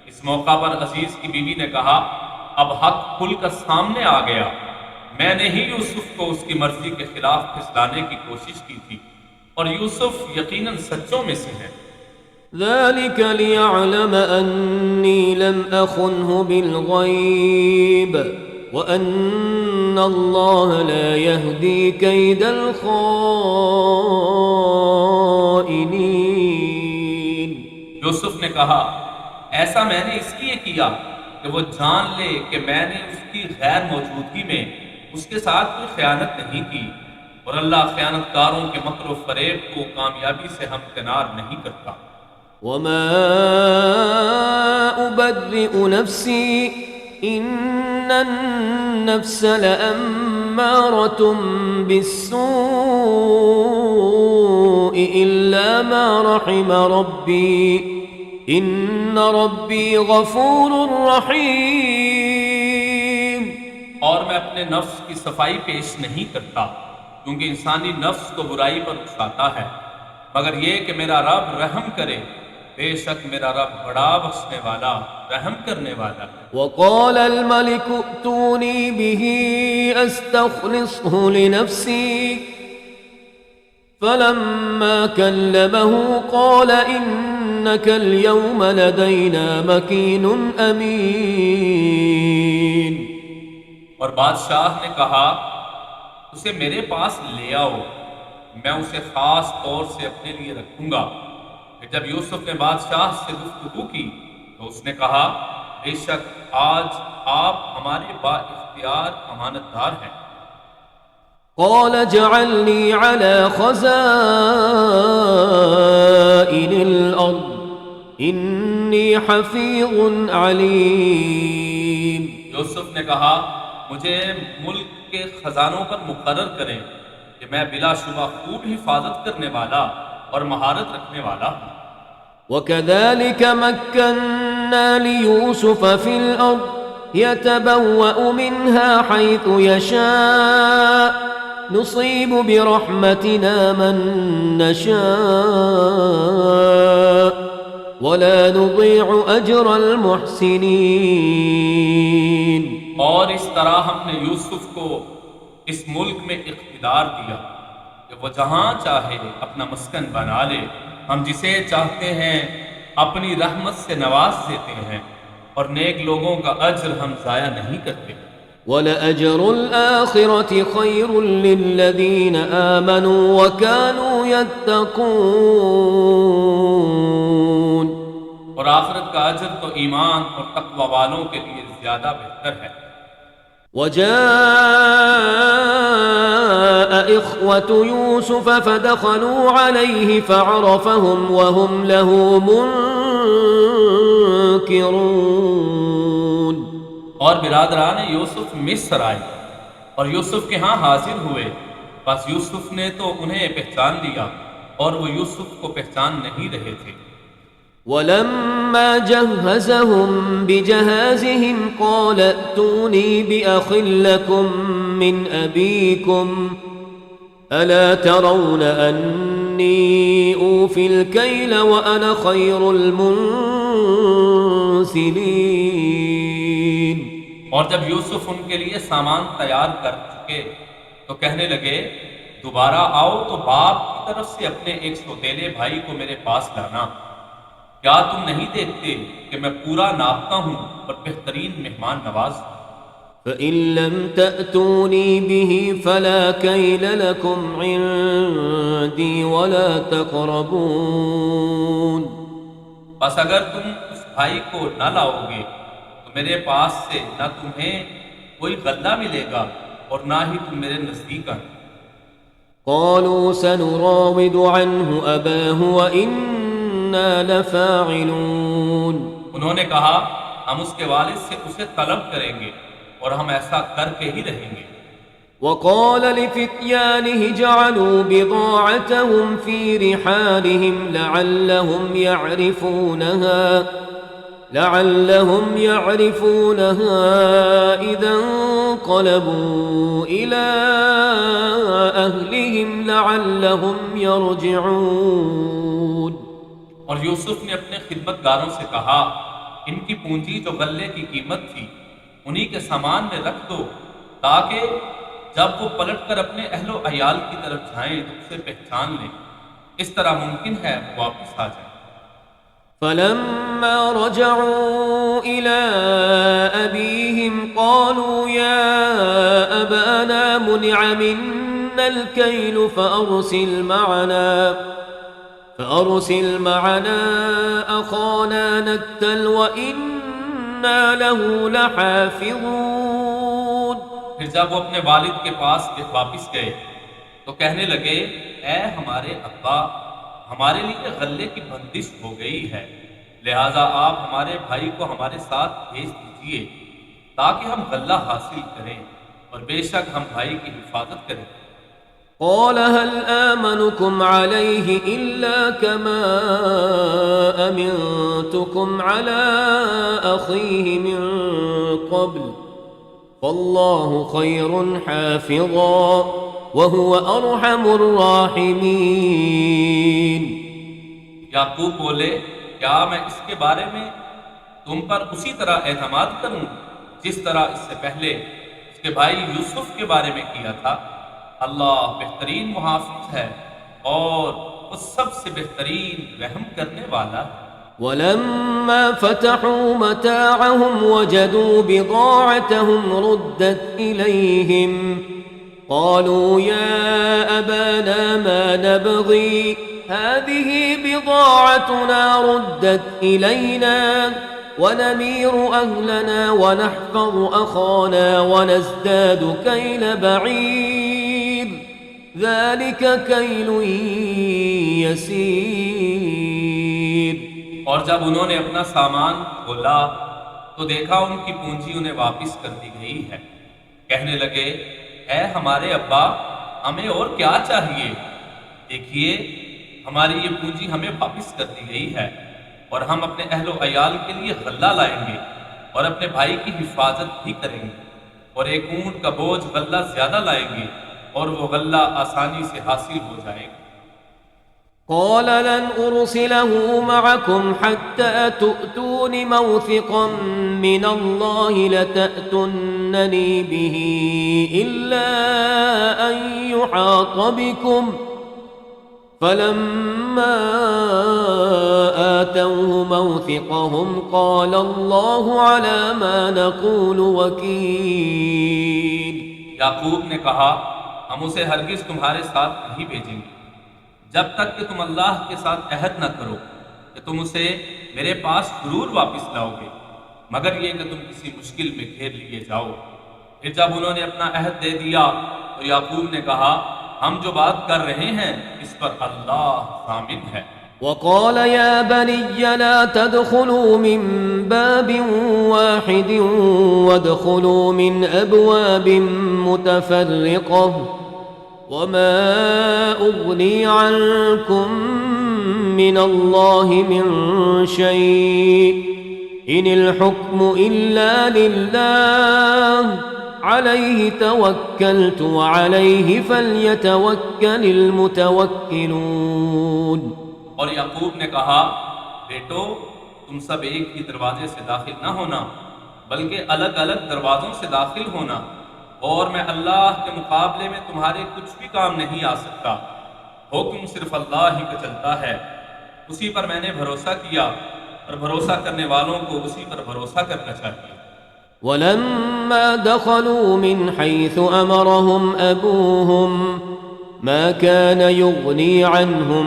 [SPEAKER 2] اس موقع پر عزیز کی بیوی نے کہا، اب حق کھل کر سامنے آ گیا، میں نے ہی یوسف کو اس کی مرضی کے خلاف پھسلانے کی کوشش کی تھی، اور یوسف یقیناً سچوں میں سے ہے۔
[SPEAKER 1] ذلك ليعلم أني لم أخنه بالغيب وأن الله لا يهدي كيد الخائنين۔
[SPEAKER 2] یوسف نے کہا، ایسا میں نے اس لیے کیا کہ وہ جان لے کہ میں نے اس کی غیر موجودگی میں اس کے ساتھ کوئی خیانت نہیں کی، اور اللہ خیانت کاروں کے مکر و فریب کو کامیابی سے ہمکنار نہیں کرتا۔
[SPEAKER 1] وما أبرئ نفسي إن النفس لأمارة بالسوء إلا ما رحم ربي إن ربي غفور رحيم۔
[SPEAKER 2] اور میں اپنے نفس کی صفائی پیش نہیں کرتا، کیونکہ انسانی نفس تو برائی پر اکساتا ہے، مگر یہ کہ میرا رب رحم کرے، بے شک میرا رب بڑا بخشنے والا رحم کرنے والا ہے۔
[SPEAKER 1] وقال الملك ائتوني به استخلصه لنفسي فلما كلمه قال إنك اليوم لدينا مكين أمين۔
[SPEAKER 2] اور بادشاہ نے کہا، اسے میرے پاس لے آؤ، میں اسے خاص طور سے اپنے لیے رکھوں گا۔ کہ جب یوسف نے بادشاہ سے گفتگو کی تو اس نے کہا، بے شک آج آپ ہمارے با اختیار امانت دار ہیں۔
[SPEAKER 1] قال اجعلني على خزائن الأرض إني حفيظ عليم۔
[SPEAKER 2] یوسف نے کہا، مجھے ملک کے خزانوں پر مقرر کریں کہ میں بلا شبہ خوب حفاظت کرنے والا اور مہارت رکھنے والا ہوں۔
[SPEAKER 1] وكذلك مكنا ليوسف في الأرض يتبوأ منها حيث يشاء نصيب برحمتنا من نشاء ولا نضيع أجر المحسنين۔
[SPEAKER 2] اور اس طرح ہم نے یوسف کو اس ملک میں اقتدار دیا کہ وہ جہاں چاہے اپنا مسکن بنا لے، ہم جسے چاہتے ہیں اپنی رحمت سے نواز دیتے ہیں، اور نیک لوگوں کا اجر ہم ضائع نہیں کرتے۔
[SPEAKER 1] وَلَأَجْرُ الْآخِرَةِ خَيْرٌ لِّلَّذِينَ آمَنُوا وَكَانُوا يَتَّقُونَ۔
[SPEAKER 2] اور آخرت کا اجر تو ایمان اور تقوی والوں کے لیے زیادہ بہتر ہے۔
[SPEAKER 1] وجاء إخوة يوسف فدخلوا عليه فعرفهم وهم له منكرون۔
[SPEAKER 2] اور برادران یوسف مصر آئے اور یوسف کے ہاں حاضر ہوئے، بس یوسف نے تو انہیں پہچان لیا اور وہ یوسف کو پہچان نہیں رہے تھے۔
[SPEAKER 1] ولما جهزهم بجهازهم قال ائتوني بأخ لكم من أبيكم ألا ترون أني أوفي الكيل وأنا خير المنزلين۔
[SPEAKER 2] اور جب یوسف ان کے لیے سامان تیار کر چکے تو کہنے لگے، دوبارہ آؤ تو باپ کی طرف سے اپنے ایک سوتیلے بھائی کو میرے پاس لانا، کیا تم نہیں دیکھتے کہ میں پورا ناپتا ہوں اور بہترین مہمان نواز ہوں؟
[SPEAKER 1] فإن لم تأتوني به فلا كيل لكم عندي ولا تقربون.
[SPEAKER 2] بس اگر تم اس بھائی کو نہ لاؤ گے تو میرے پاس سے نہ تمہیں کوئی غلہ ملے گا اور نہ ہی تم میرے نزدیک آئیں.
[SPEAKER 1] قالوا سنراود عنه أباه وإنا لفاعلون.
[SPEAKER 2] انہوں نے کہا ہم اس کے والد سے اسے طلب کریں گے اور ہم ایسا کر کے ہی رہیں گے.
[SPEAKER 1] وقال لفتيانه جعلوا بضاعتهم في رحالهم لعلهم يعرفونها إذا انقلبوا إلى أهلهم لعلهم يرجعون.
[SPEAKER 2] اور یوسف نے اپنے خدمتگاروں سے کہا ان کی پونجی جو غلے کی قیمت تھی انہی کے سامان میں رکھ دو تاکہ جب وہ پلٹ کر اپنے اہل و عیال کی طرف جائیں تو اسے پہچان لیں. اس طرح ممکن ہے وہ واپس آ جائیں.
[SPEAKER 1] فلما رجعوا إلى أبيهم قالوا يا أبانا منع منا الكيل فأرسل معنا أخانا نكتل وإنا له لحافظون.
[SPEAKER 2] پھر جب وہ اپنے والد کے پاس واپس گئے تو کہنے لگے اے ہمارے ابا ہمارے لیے غلے کی بندش ہو گئی ہے لہذا آپ ہمارے بھائی کو ہمارے ساتھ بھیج دیجیے تاکہ ہم غلہ حاصل کریں اور بے شک ہم بھائی کی حفاظت کریں.
[SPEAKER 1] قال هل آمنكم عليه إلا كما أمنتكم على أخيه من قبل فالله خير حافظا وهو أرحم الراحمين.
[SPEAKER 2] یعقوب بولے کیا میں اس کے بارے میں تم پر اسی طرح اعتماد کروں جس طرح اس سے پہلے اس کے بھائی یوسف کے بارے میں کیا تھا. اللہ بہترین محافظ ہے اور وہ سب سے بہترین رحم کرنے والا ہے.
[SPEAKER 1] ولما فتحوا متاعهم وجدوا بضاعتهم ردت إليهم قالوا يا أبانا ما نبغي هذه بضاعتنا ردت إلينا ونمير أهلنا ونحفظ أخانا ونزداد كيل بعير ذلك كيل يسير.
[SPEAKER 2] اور جب انہوں نے اپنا سامان کھولا تو دیکھا ان کی پونجی انہیں واپس کر دی گئی ہے. کہنے لگے اے ہمارے ابا ہمیں اور کیا چاہیے؟ دیکھیے ہماری یہ پونجی ہمیں واپس کر دی گئی ہے اور ہم اپنے اہل و عیال کے لیے غلہ لائیں گے اور اپنے بھائی کی حفاظت بھی کریں گے اور ایک اونٹ کا بوجھ غلہ زیادہ لائیں گے اور وہ غلہ آسانی سے حاصل ہو جائے گا.
[SPEAKER 1] قال لن أرسله معكم حتى تؤتون موثقا من الله لتأتونني به إلا أن يحاط بكم فلما آتوه موثقهم قال الله على ما نقول وكيل.
[SPEAKER 2] یعقوب نے کہا ہم اسے ہرگز تمہارے ساتھ نہیں بھیجیں گے جب تک کہ تم اللہ کے ساتھ عہد نہ کرو کہ تم اسے میرے پاس ضرور واپس لاؤ گے مگر یہ کہ تم کسی مشکل میں گھیر لیے جاؤ. پھر جب انہوں نے اپنا عہد دے دیا تو یعقوب نے کہا ہم جو بات کر رہے ہیں اس پر اللہ ضامن ہے.
[SPEAKER 1] وقال يا بني لا تدخلوا من باب واحد وادخلوا من أبواب متفرقة وما أغني عنكم من الله من شيء إن الحكم إلا لله عليه توكلت وعليه فليتوكل المتوكلون.
[SPEAKER 2] اور یعقوب نے کہا بیٹو تم سب ایک ہی دروازے سے داخل نہ ہونا بلکہ الگ الگ دروازوں سے داخل ہونا اور میں اللہ کے مقابلے میں تمہارے کچھ بھی کام نہیں آ سکتا. حکم صرف اللہ ہی کا چلتا ہے اسی پر میں نے بھروسہ کیا اور بھروسہ کرنے والوں کو اسی پر بھروسہ کرنا چاہیے.
[SPEAKER 1] ولما دخلوا من حيث أمرهم أبوهم ما كان يغني عنهم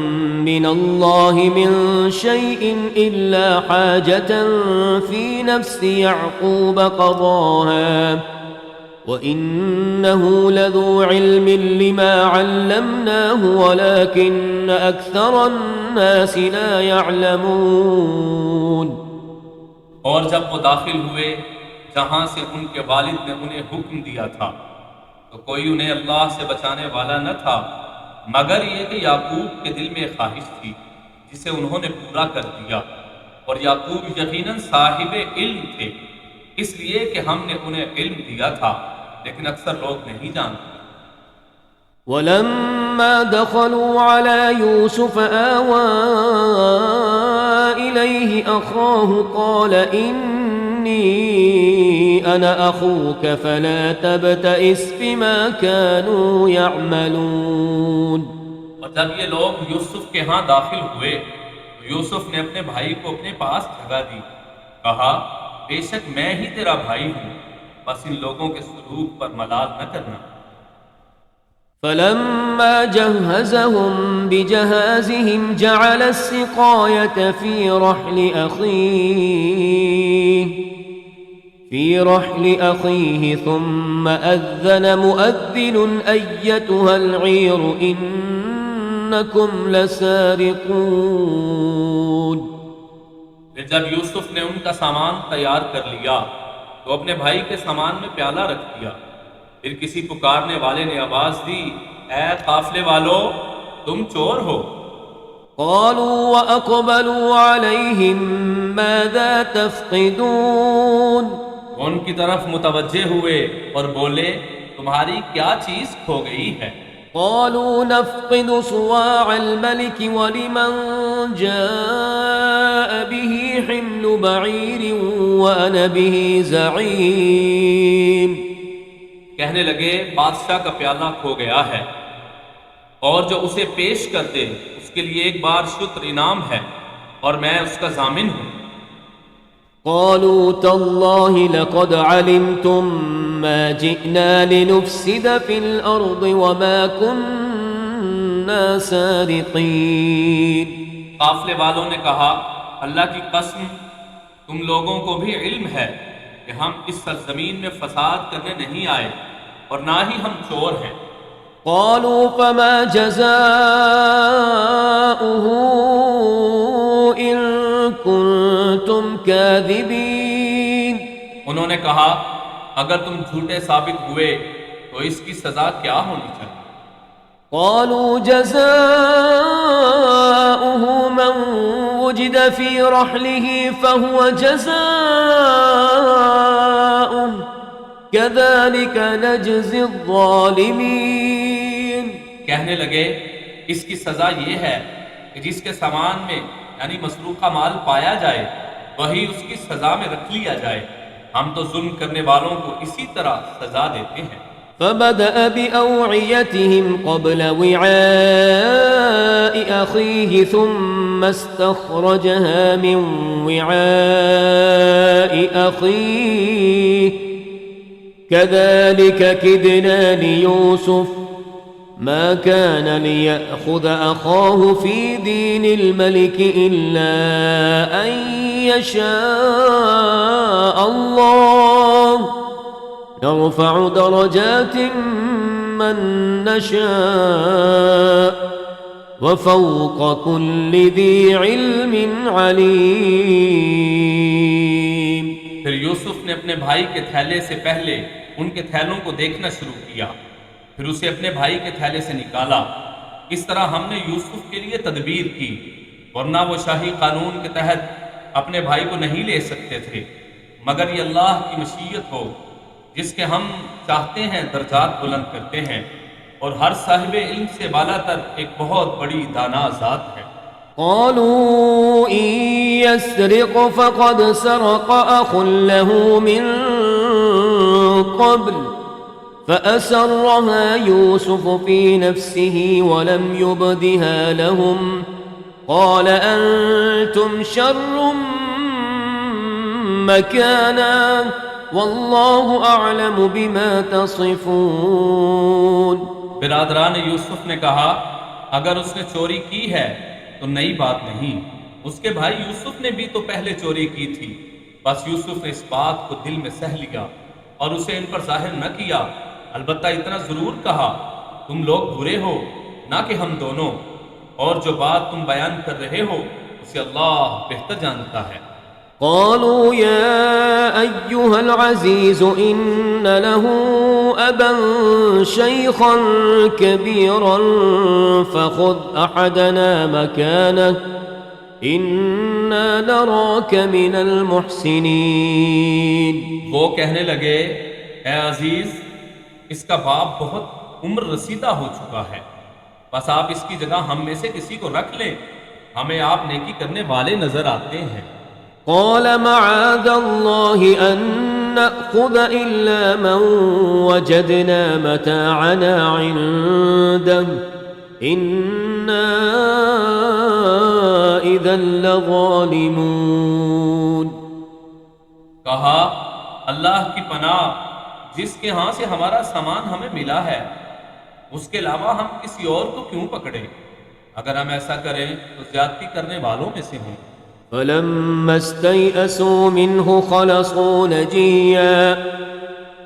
[SPEAKER 1] من الله من شيء إلا حاجة في نفس يعقوب قضاها وإنه لذو علم لما علمناه ولكن أكثر الناس لا يعلمون.
[SPEAKER 2] اور جب وہ داخل ہوئے جہاں سے ان کے والد نے انہیں حکم دیا تھا تو کوئی انہیں اللہ سے بچانے والا نہ تھا مگر یہ کہ یعقوب کے دل میں خواہش تھی جسے انہوں نے پورا کر دیا، اور یعقوب یقیناً صاحب علم تھے، اس لیے کہ ہم نے انہیں علم دیا تھا لیکن اکثر لوگ نہیں جانتے۔
[SPEAKER 1] ولما دخلوا على يوسف آوى إليه أخاه قال إني أنا أخوك فلا تبتئس بما كانوا يعملون.
[SPEAKER 2] اور جب یہ لوگ یوسف کے ہاں داخل ہوئے تو یوسف نے اپنے بھائی کو اپنے پاس جگہ دی، کہا بے شک میں ہی تیرا بھائی ہوں، بس ان لوگوں کے سلوک پر ملال نہ کرنا۔
[SPEAKER 1] فلما جهزهم بجهازهم جعل السقاية في رحل أخيه ثم أذن مؤذن أيتها العير إنكم لسارقون.
[SPEAKER 2] پھر جب یوسف نے ان کا سامان تیار کر لیا تو اپنے بھائی کے سامان میں پیالہ رکھ دیا، پھر کسی پکارنے والے نے آواز دی اے قافلے والو تم چور ہو۔
[SPEAKER 1] قالوا وأقبلوا عليهم ماذا تفقدون.
[SPEAKER 2] ان کی طرف متوجہ ہوئے اور بولے تمہاری کیا چیز کھو گئی ہے؟
[SPEAKER 1] قالوا نفقد صواع الملك ولمن جاء به حمل بعير وأنا به زعيم.
[SPEAKER 2] کہنے لگے بادشاہ کا پیالہ کھو گیا ہے اور جو اسے پیش کر دے اس کے لیے ایک بار شکر انعام ہے اور میں اس کا ضامن ہوں۔
[SPEAKER 1] قالوا تالله لقد علمتم ما جئنا لنفسد في الأرض وما كنا سارقين.
[SPEAKER 2] قافلے والوں نے کہا اللہ کی قسم تم لوگوں کو بھی علم ہے کہ ہم اس سرزمین میں فساد کرنے نہیں آئے اور نہ ہی ہم چور ہیں۔
[SPEAKER 1] قالوا فما جزاؤه إن كنتم كاذبين.
[SPEAKER 2] انہوں نے کہا اگر تم جھوٹے ثابت ہوئے تو اس کی سزا کیا ہونی چاہیے؟
[SPEAKER 1] قالوا جزاؤه من وجد في رحله فهو جزاؤه كذلك نجزي الظالمين.
[SPEAKER 2] کہنے لگے اس کی سزا یہ ہے کہ جس کے سامان میں یعنی مسروقہ مال پایا جائے وہی اس کی سزا میں رکھ لیا جائے، ہم تو ظلم کرنے والوں کو اسی طرح سزا دیتے ہیں۔
[SPEAKER 1] فبدأ بأوعيتهم قبل وعاء أخيه ثم استخرجها من وعاء أخيه كذلك كدنا ليوسف ما كان ليأخذ أخاه في دين الملك إلا أن يشاء الله نرفع درجات من نشاء وفوق كل ذي علم عليم.
[SPEAKER 2] پھر یوسف نے اپنے بھائی کے تھیلے سے پہلے ان کے تھیلوں کو دیکھنا شروع کیا، پھر اسے اپنے بھائی کے تھیلے سے نکالا۔ اس طرح ہم نے یوسف کے لیے تدبیر کی، ورنہ وہ شاہی قانون کے تحت اپنے بھائی کو نہیں لے سکتے تھے مگر یہ اللہ کی مشیت ہو جس کے ہم چاہتے ہیں درجات بلند کرتے ہیں، اور ہر صاحب علم سے بالا تر ایک بہت بڑی دانا ذات ہے۔
[SPEAKER 1] قالوا إن يسرق فقد سرق أخ له من قبل فأسرها يوسف في نفسه ولم يبدها لهم قال أنتم شر مكانا واللہ اعلم بما تصفون۔
[SPEAKER 2] برادران یوسف نے کہا اگر اس نے چوری کی ہے تو نئی بات نہیں، اس کے بھائی یوسف نے بھی تو پہلے چوری کی تھی، بس یوسف نے اس بات کو دل میں سہ لیا اور اسے ان پر ظاہر نہ کیا، البتہ اتنا ضرور کہا تم لوگ برے ہو نہ کہ ہم دونوں، اور جو بات تم بیان کر رہے ہو اسے اللہ بہتر جانتا ہے۔
[SPEAKER 1] قالوا يا أيها العزيز إن له أبا شيخا كبيرا فخذ أحدنا مكانه إنا نراك من المحسنين۔
[SPEAKER 2] وہ کہنے لگے اے عزیز، اس کا باپ بہت عمر رسیدہ ہو چکا ہے، بس آپ اس کی جگہ ہم میں سے کسی کو رکھ لیں، ہمیں آپ نیکی کرنے والے نظر آتے ہیں۔
[SPEAKER 1] قال معاذ الله أن نأخذ إلا من وجدنا متاعنا عنده إنا إذا لظالمون۔
[SPEAKER 2] کہا اللہ کی پناہ، جس کے ہاں سے ہمارا سامان ہمیں ملا ہے اس کے علاوہ ہم کسی اور کو کیوں پکڑیں؟ اگر ہم ایسا کریں تو زیادتی کرنے والوں میں سے ہوں۔
[SPEAKER 1] فلما استيئسوا منه خلصوا نجيا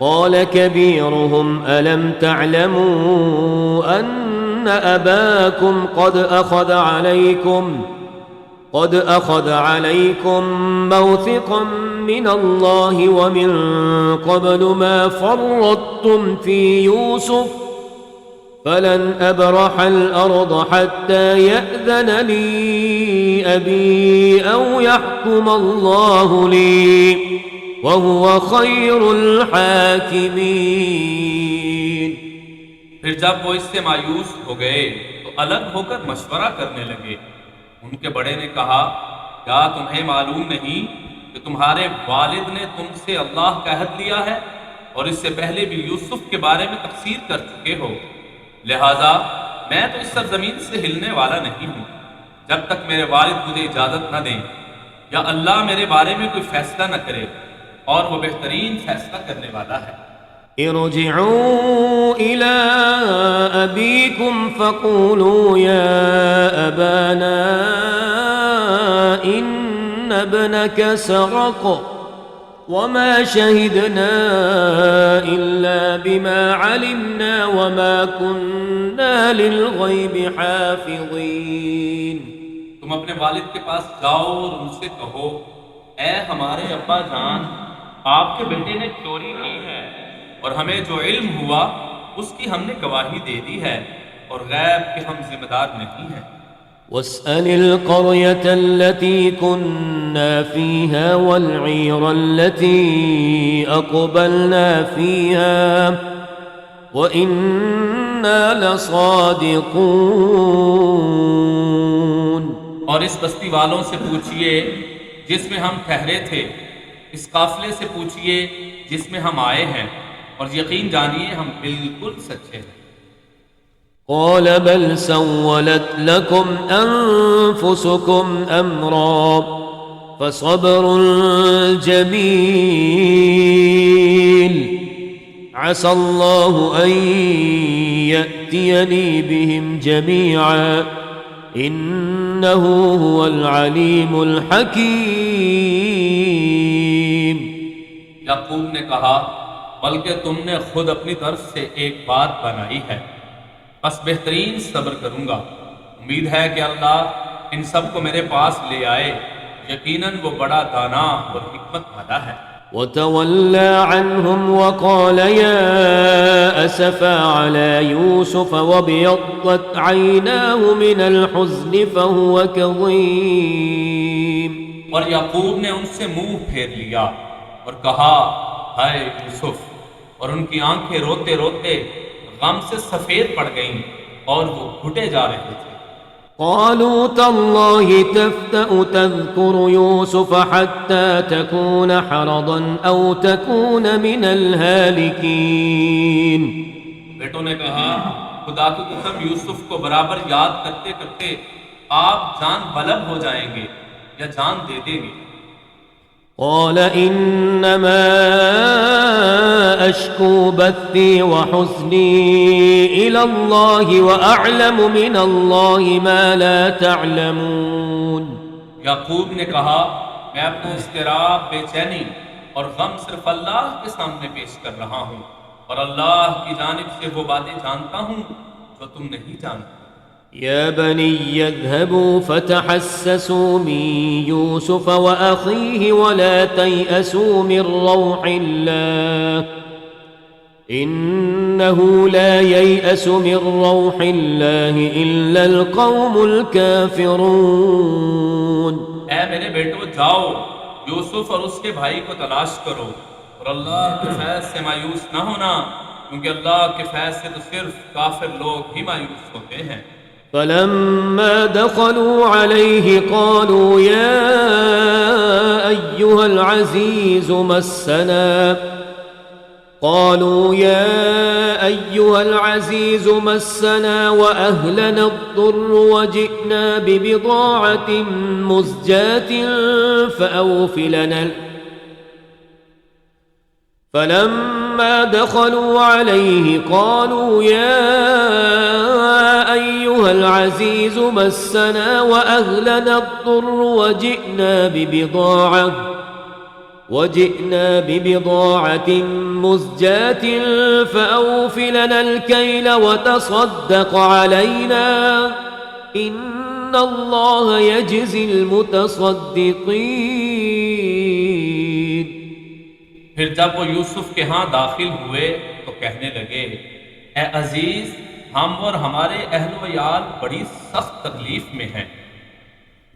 [SPEAKER 1] قال كبيرهم ألم تعلموا أن أباكم قد أخذ عليكم موثقا من الله ومن قبل ما فرطتم في يوسف فلن أبرح الأرض حتى يأذن لي أبي أو يحكم الله لي وهو خير الحاكمين۔
[SPEAKER 2] پھر جب وہ اس سے مایوس ہو گئے تو الگ ہو کر مشورہ کرنے لگے۔ ان کے بڑے نے کہا کیا تمہیں معلوم نہیں کہ تمہارے والد نے تم سے اللہ کا عہد لیا ہے اور اس سے پہلے بھی یوسف کے بارے میں تقصیر کر چکے ہو، لہذا میں تو اس سرزمین سے ہلنے والا نہیں ہوں جب تک میرے والد مجھے اجازت نہ دیں یا اللہ میرے بارے میں کوئی فیصلہ نہ کرے، اور وہ بہترین فیصلہ کرنے والا ہے۔
[SPEAKER 1] ارجعوا إلى أبيكم فقولوا يا أبانا إن ابنك سرق وما شهدنا إلا بما علمنا وما كنا للغيب حافظين۔
[SPEAKER 2] تم اپنے والد کے پاس جاؤ اور ان سے کہو اے ہمارے ابا جان، آپ کے بیٹے نے چوری کی ہے اور ہمیں جو علم ہوا اس کی ہم نے گواہی دے دی ہے، اور غیب کے ہم ذمہ دار نہیں ہیں۔
[SPEAKER 1] واسأل القرية التي كنا فيها والعير التي أقبلنا فيها وإنا لصادقون۔
[SPEAKER 2] اور اس بستی والوں سے پوچھئے جس میں ہم ٹھہرے تھے، اس قافلے سے پوچھئے جس میں ہم آئے ہیں، اور یقین جانیے ہم بالکل سچے ہیں۔
[SPEAKER 1] قال بل سولت لكم أنفسكم أمرا فصبر جميل عسى الله أن يأتيني بهم جميعا إنه هو العليم الحكيم۔
[SPEAKER 2] یعقوب نے کہا بلکہ تم نے خود اپنی طرف سے ایک بات بنائی ہے، بس بہترین صبر کروں گا، امید ہے کہ اللہ ان سب کو میرے پاس لے آئے، یقیناً وہ بڑا دانا اور حکمت والا ہے۔
[SPEAKER 1] وتولى عنهم وقال يا أسفا على يوسف وابيضت عيناه من الحزن فهو كظيم۔
[SPEAKER 2] اور یعقوب نے ان سے منہ پھیر لیا اور کہا ہائے یوسف، اور ان کی آنکھیں روتے روتے غم سے سفید پڑ گئیں اور وہ گھٹے جا رہے تھے۔
[SPEAKER 1] قالوا تالله تفتأ تذكر يوسف حتى تكون حرضا أو تكون من الهالكين۔
[SPEAKER 2] بیٹوں نے کہا خدا کی قسم یوسف کو برابر یاد کرتے کرتے آپ جان بلب ہو جائیں گے یا جان دے دیں گے۔
[SPEAKER 1] قال إنما أشكو بثي وحزني إلى الله وأعلم من الله ما لا تعلمون.
[SPEAKER 2] یعقوب نے کہا میں اپنا اضطراب، بے چینی اور غم صرف اللہ کے سامنے پیش کر رہا ہوں، اور اللہ کی جانب سے وہ باتیں جانتا ہوں جو تم نہیں جانتے.
[SPEAKER 1] يا بني اذهبوا فتحسسوا من يوسف وأخيه ولا تيأسوا من روح الله إنه لا ييأس من روح الله إلا القوم الكافرون.
[SPEAKER 2] اے میرے بیٹو جاؤ، یوسف اور اس کے بھائی کو تلاش کرو، اور اللہ کے فیض سے مایوس نہ ہونا، کیونکہ اللہ کے فیض سے تو صرف کافر لوگ ہی مایوس ہوتے ہیں.
[SPEAKER 1] فلما دخلوا عليه قالوا يا أيها العزيز مسنا وأهلنا الضر وجئنا ببضاعة مزجاة فلما دخلوا عليه قالوا يا أيها العزيز مسنا وأهلنا الضر وجئنا ببضاعة مزجاة فأوف لنا الكيل وتصدق علينا إن الله يجزي المتصدقين.
[SPEAKER 2] پھر جب وہ یوسف کے ہاں داخل ہوئے تو کہنے لگے اے عزیز، ہم اور ہمارے اہل و عیال بڑی سخت تکلیف میں ہیں،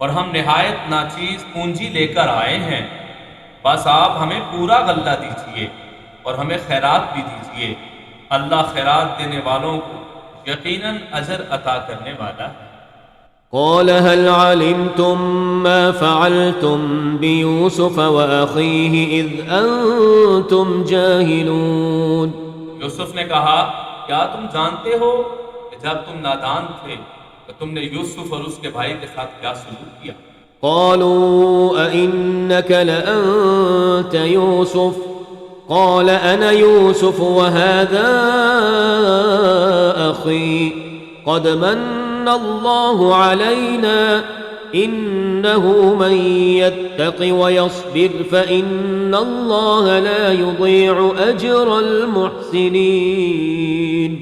[SPEAKER 2] اور ہم نہایت ناچیز پونجی لے کر آئے ہیں، بس آپ ہمیں پورا غلہ دیجیے اور ہمیں خیرات بھی دیجیے، اللہ خیرات دینے والوں کو یقیناً اجر عطا کرنے والا ہے.
[SPEAKER 1] قال هل علمتم ما فعلتم بيوسف وأخيه إذ أنتم جاهلون.
[SPEAKER 2] یوسف نے کہا کیا تم جانتے ہو کہ جب تم نادان تھے تو تم نے یوسف اور اس کے بھائی کے ساتھ کیا سلوک کیا؟
[SPEAKER 1] قالوا أئنك لأنت يوسف قال أنا يوسف وهذا أخي قد من الله علينا إنه من يتق ويصبر فإن الله لا يضيع أجر المحسنين.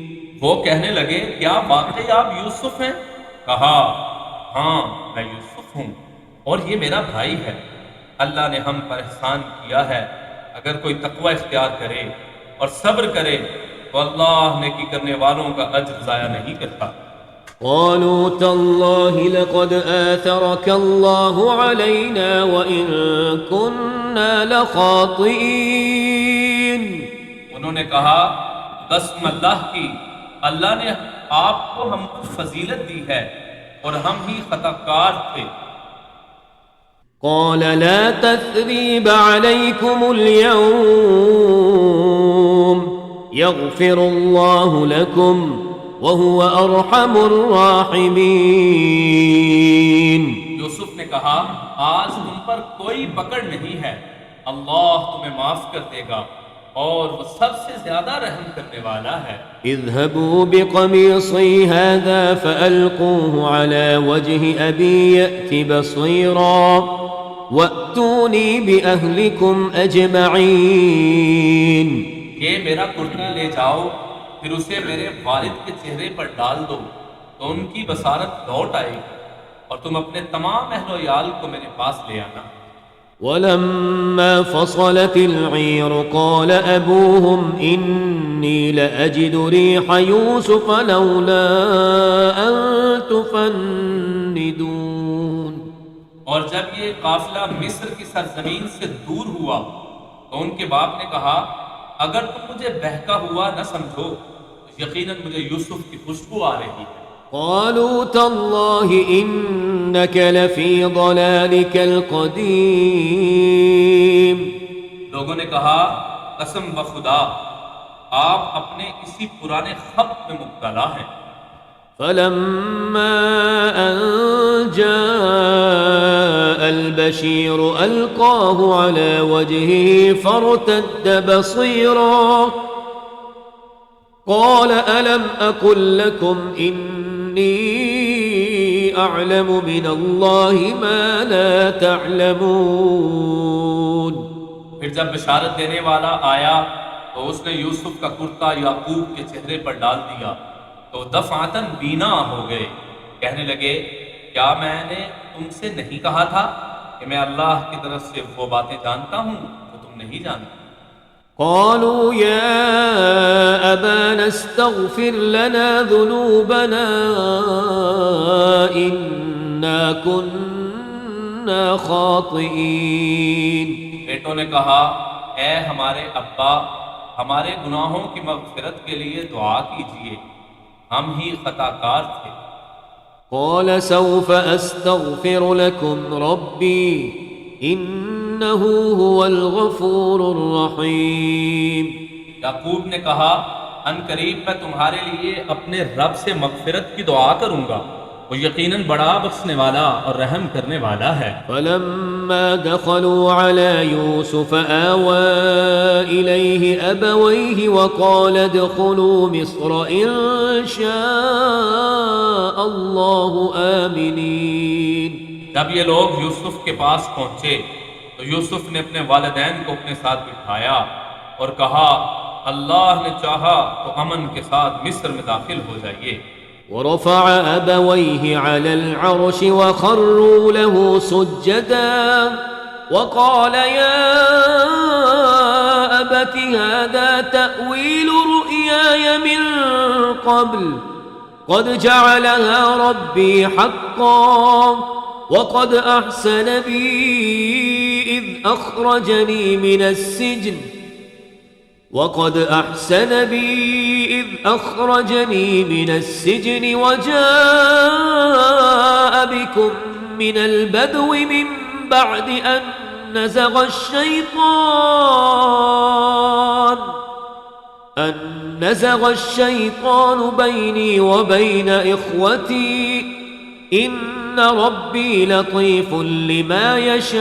[SPEAKER 2] وہ کہنے لگے کیا واقعی آپ یوسف ہیں؟ کہا ہاں میں یوسف ہوں اور یہ میرا بھائی ہے، اللہ نے ہم پر احسان کیا ہے، اگر کوئی تقوی اختیار کرے اور صبر کرے تو اللہ نیکی کرنے والوں کا اجر ضائع نہیں کرتا.
[SPEAKER 1] قالوا تالله لقد آثرك الله علينا وإن كنا لخاطئين.
[SPEAKER 2] انہوں نے کہا قسم اللہ کی، اللہ نے آپ کو ہم پر فضیلت دی ہے اور ہم ہی خطا کار تھے.
[SPEAKER 1] قال لا تثريب عليكم اليوم يغفر الله لكم وهو ارحم الراحمین.
[SPEAKER 2] یوسف نے کہا آج تم پر کوئی پکڑ نہیں ہے، اللہ تمہیں معاف کر دے گا اور وہ سب سے زیادہ رحم کرنے والا ہے.
[SPEAKER 1] اذهبوا بقميصي هذا فألقوه على وجه أبي يأت بصيرا وأتوني بأهلكم أجمعين.
[SPEAKER 2] یہ میرا کرتا لے جاؤ، پھر اسے میرے والد کے چہرے پر ڈال دو تو ان کی بصارت لوٹ آئے گی، اور تم اپنے تمام اہل و عیال کو میرے پاس لے آنا.
[SPEAKER 1] ولما فصلت العير قال أبوهم إني لأجد ريح يوسف لولا أن تفندون.
[SPEAKER 2] اور جب یہ قافلہ مصر کی سرزمین سے دور ہوا تو ان کے باپ نے کہا اگر تم مجھے بہکا ہوا نہ سمجھو تو یقیناً مجھے یوسف کی خوشبو آ رہی ہے.
[SPEAKER 1] قالوا تالله إنك لفي ضلالك القديم.
[SPEAKER 2] لوگوں نے کہا قسم بخدا آپ اپنے اسی پرانے خط میں مبتلا ہیں.
[SPEAKER 1] فلما أن جاء البشير ألقاه على وجهه فارتد بصيرا قال ألم أقل لكم إني أعلم من الله ما لا تعلمون.
[SPEAKER 2] پھر جب بشارت دینے والا آیا تو اس نے یوسف کا کرتا یعقوب کے چہرے پر ڈال دیا تو دفعتاً بینا ہو گئے، کہنے لگے کیا میں نے تم سے نہیں کہا تھا کہ میں اللہ کی طرف سے وہ باتیں جانتا ہوں جو تم نہیں جانتے؟
[SPEAKER 1] قالوا يا أبانا استغفر لنا ذنوبنا إنا كنا خاطئين.
[SPEAKER 2] بیٹوں نے کہا اے ہمارے ابا ہمارے گناہوں کی مغفرت کے لیے دعا کیجیے، ہم ہی خطا کار تھے۔
[SPEAKER 1] قال سوف أستغفر لكم ربي إنه هو الغفور الرحيم.
[SPEAKER 2] یعقوب نے کہا ان قریب میں تمہارے لیے اپنے رب سے مغفرت کی دعا کروں گا، وہ یقیناً بڑا بخشنے والا اور رحم کرنے والا ہے۔
[SPEAKER 1] فلما دخلوا على يوسف آوى إليه أبويه وقال ادخلوا مصر إن شاء الله آمنين.
[SPEAKER 2] جب یہ لوگ یوسف کے پاس پہنچے تو یوسف نے اپنے والدین کو اپنے ساتھ بٹھایا اور کہا اللہ نے چاہا تو امن کے ساتھ مصر میں داخل ہو جائیے۔
[SPEAKER 1] ورفع أبويه على العرش وخروا له سجدا وقال يا أبت هذا تأويل رؤياي من قبل قد جعلها ربي حقا وقد أحسن بي إذ أخرجني من السجن وجاء بكم من البدو من بعد أن نزغ الشيطان بيني وبين إخوتي إن ربي لطيف لما يشاء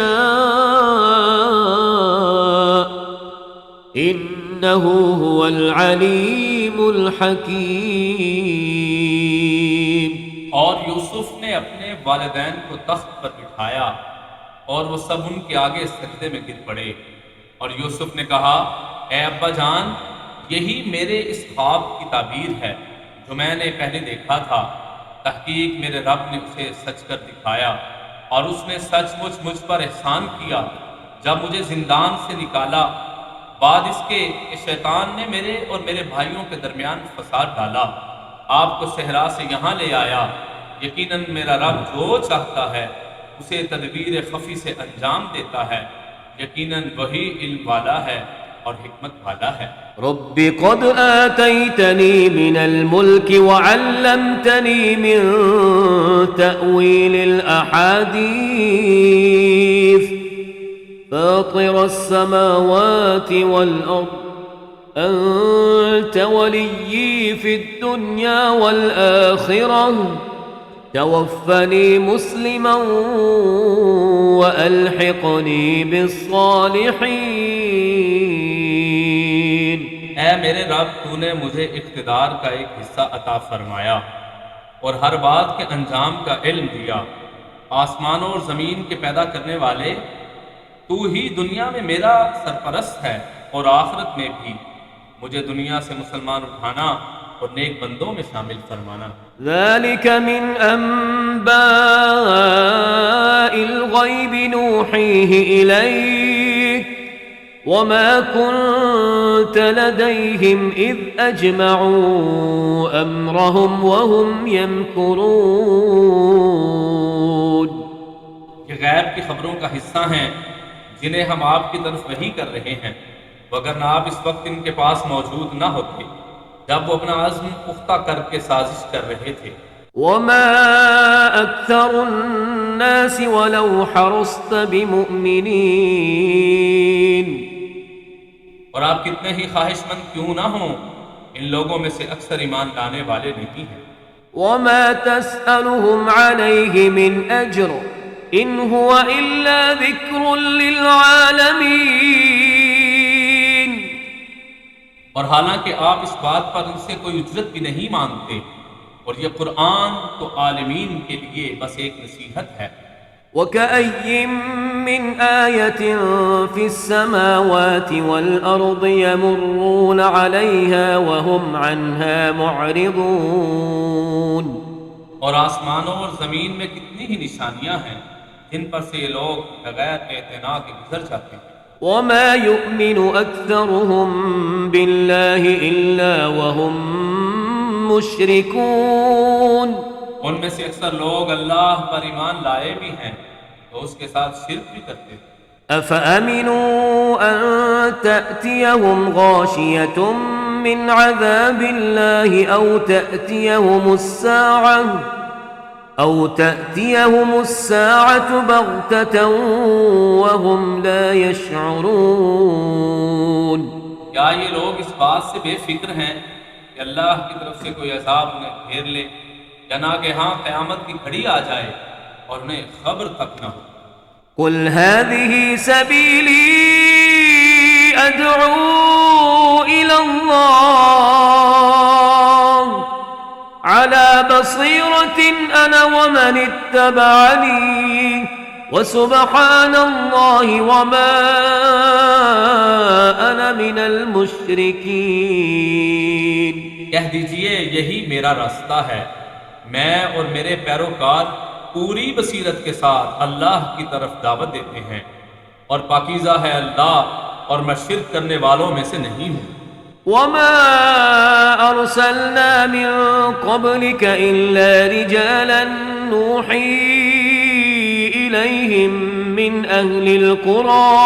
[SPEAKER 1] إنه هو العليم الحكيم.
[SPEAKER 2] اور یوسف نے اپنے والدین کو تخت پر بٹھایا اور وہ سب ان کے آگے سجدے میں گر پڑے، اور یوسف نے کہا اے ابا جان یہی میرے اس خواب کی تعبیر ہے جو میں نے پہلے دیکھا تھا، تحقیق میرے رب نے اسے سچ کر دکھایا اور اس نے سچ مجھ پر احسان کیا جب مجھے زندان سے نکالا، بعد اس کے کہ شیطان نے میرے اور میرے بھائیوں کے درمیان فساد ڈالا، آپ کو صحرا سے یہاں لے آیا، یقیناً میرا رب جو چاہتا ہے اسے تدبیر خفی سے انجام دیتا ہے، یقیناً وہی علم والا ہے اور حکمت والا ہے۔
[SPEAKER 1] رب قد آتيتني من الملك وعلمتني من تأويل الأحاديث فاطر السماوات والأرض أنت وليي في الدنيا والآخرة توفني مسلما وألحقني بالصالحين.
[SPEAKER 2] اے میرے رب تو نے مجھے اقتدار کا ایک حصہ عطا فرمایا اور ہر بات کے انجام کا علم دیا، آسمانوں اور زمین کے پیدا کرنے والے تو ہی دنیا میں میرا سرپرست ہے اور آخرت میں بھی مجھے دنیا سے مسلمان اٹھانا اور نیک بندوں میں شامل فرمانا۔
[SPEAKER 1] ذلك من أنباء الغيب نوحيه إليك وما كنت لديهم إذ أجمعوا أمرهم وهم يمكرون.
[SPEAKER 2] یہ غیب کی خبروں کا حصہ ہیں جنہیں ہم آپ کی طرف وحی کر رہے ہیں، وگرنہ آپ اس وقت ان کے پاس موجود نہ ہوتے جب وہ اپنا عزم پختہ کر کے سازش کر رہے تھے۔
[SPEAKER 1] وما أكثر الناس ولو حرصت بمؤمنين.
[SPEAKER 2] اور آپ کتنے ہی خواہش مند کیوں نہ ہوں ان لوگوں میں سے اکثر ایمان لانے والے نہیں ہیں۔
[SPEAKER 1] وما تسألهم عليه من أجر إن هو إلا ذكر للعالمين.
[SPEAKER 2] اور حالانکہ آپ اس بات پر ان سے کوئی اجرت بھی نہیں مانگتے، اور یہ قرآن تو عالمین کے لیے بس ایک نصیحت ہے۔
[SPEAKER 1] وكأي من آية في السماوات والأرض يمرون عليها وهم عنها معرضون.
[SPEAKER 2] اور آسمانوں اور زمین میں کتنی ہی نشانیاں ہیں جن پر سے یہ لوگ بغیر اعتنا کے گزر جاتے ہیں۔
[SPEAKER 1] وما يؤمن أكثرهم بالله إلا وهم مشركون.
[SPEAKER 2] ان میں سے اکثر لوگ اللہ پر ایمان لائے بھی ہیں تو اس کے ساتھ شرک بھی کرتے ہیں۔
[SPEAKER 1] أفأمنوا أن تأتيهم غاشية من عذاب الله أو تأتيهم الساعة بغتة وهم لا يشعرون.
[SPEAKER 2] کیا یہ لوگ اس بات سے بے فکر ہیں کہ اللہ کی طرف سے کوئی عذاب انہیں گھیر لے یا ناگہاں قیامت کی گھڑی آ جائے اور انہیں خبر تک نہ ہو؟
[SPEAKER 1] قل هذه سبيلي أدعو إلى الله على بصيرة أنا ومن اتبعني وسبحان الله وما أنا من المشركين.
[SPEAKER 2] کہہ دیجئے یہی میرا راستہ ہے، میں اور میرے پیروکار پوری بصیرت کے ساتھ اللہ کی طرف دعوت دیتے ہیں، اور پاکیزہ ہے اللہ اور میں شرک کرنے والوں میں سے نہیں ہوں۔
[SPEAKER 1] وما أرسلنا من قبلك إلا رجالا نوحي إليهم من أهل القرى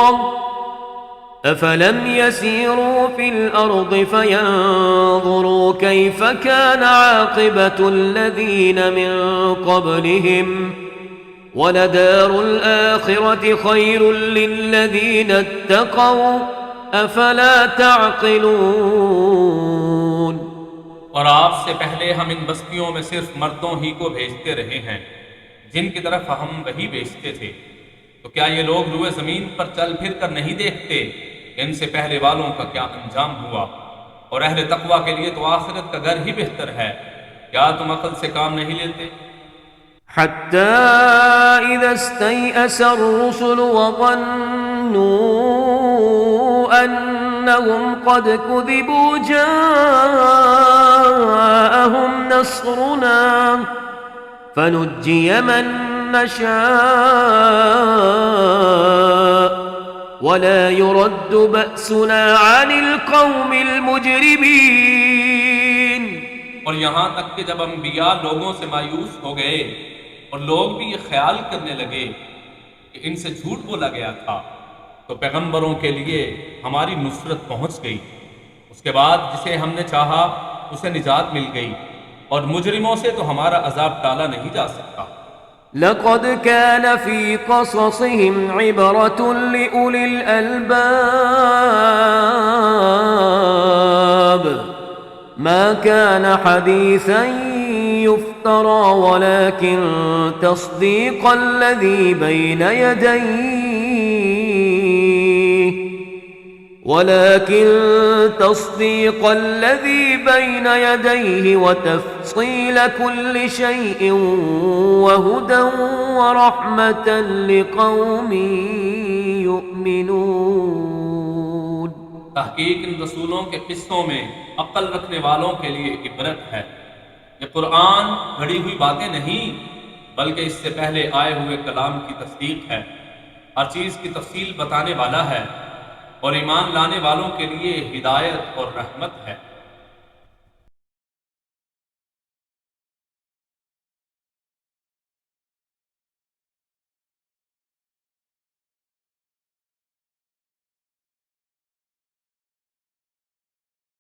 [SPEAKER 1] أفلم يسيروا في الأرض فينظروا كيف كان عاقبة الذين من قبلهم ولدار الآخرة خير للذين اتقوا أفلا تعقلون.
[SPEAKER 2] اور آپ سے پہلے ہم ان بستیوں میں صرف مردوں ہی کو بھیجتے رہے ہیں جن کی طرف ہم وہی بھیجتے تھے، تو کیا یہ لوگ روئے زمین پر چل پھر کر نہیں دیکھتے کہ ان سے پہلے والوں کا کیا انجام ہوا؟ اور اہل تقوی کے لیے تو آخرت کا گھر ہی بہتر ہے، کیا تم عقل سے کام نہیں لیتے؟
[SPEAKER 1] حتى إذا استيأس الرسل وظنوا أنهم قد كذبوا جاءهم نصرنا فنجي من نشاء ولا يرد بأسنا عن القوم المجرمين.
[SPEAKER 2] اور یہاں تک کہ جب انبیاء لوگوں سے مایوس ہو گئے اور لوگ بھی یہ خیال کرنے لگے کہ ان سے جھوٹ بولا گیا تھا، تو پیغمبروں کے لیے ہماری نصرت پہنچ گئی، اس کے بعد جسے ہم نے چاہا اسے نجات مل گئی، اور مجرموں سے تو ہمارا عذاب ٹالا نہیں جا سکتا۔
[SPEAKER 1] لقد كان في قصصهم عبرة لأولي الألباب ما كان حديثا يفترى ولكن تصديق الذي بين يديه وتفصيل كل شيء وهدى ورحمة لقوم يؤمنون.
[SPEAKER 2] تحقیق ان رسولوں کے قصوں میں عقل رکھنے والوں کے لیے عبرت ہے۔ یہ قرآن گھڑی ہوئی باتیں نہیں بلکہ اس سے پہلے آئے ہوئے کلام کی تصدیق ہے، ہر چیز کی تفصیل بتانے والا ہے، اور ایمان لانے والوں کے لیے ہدایت اور رحمت ہے۔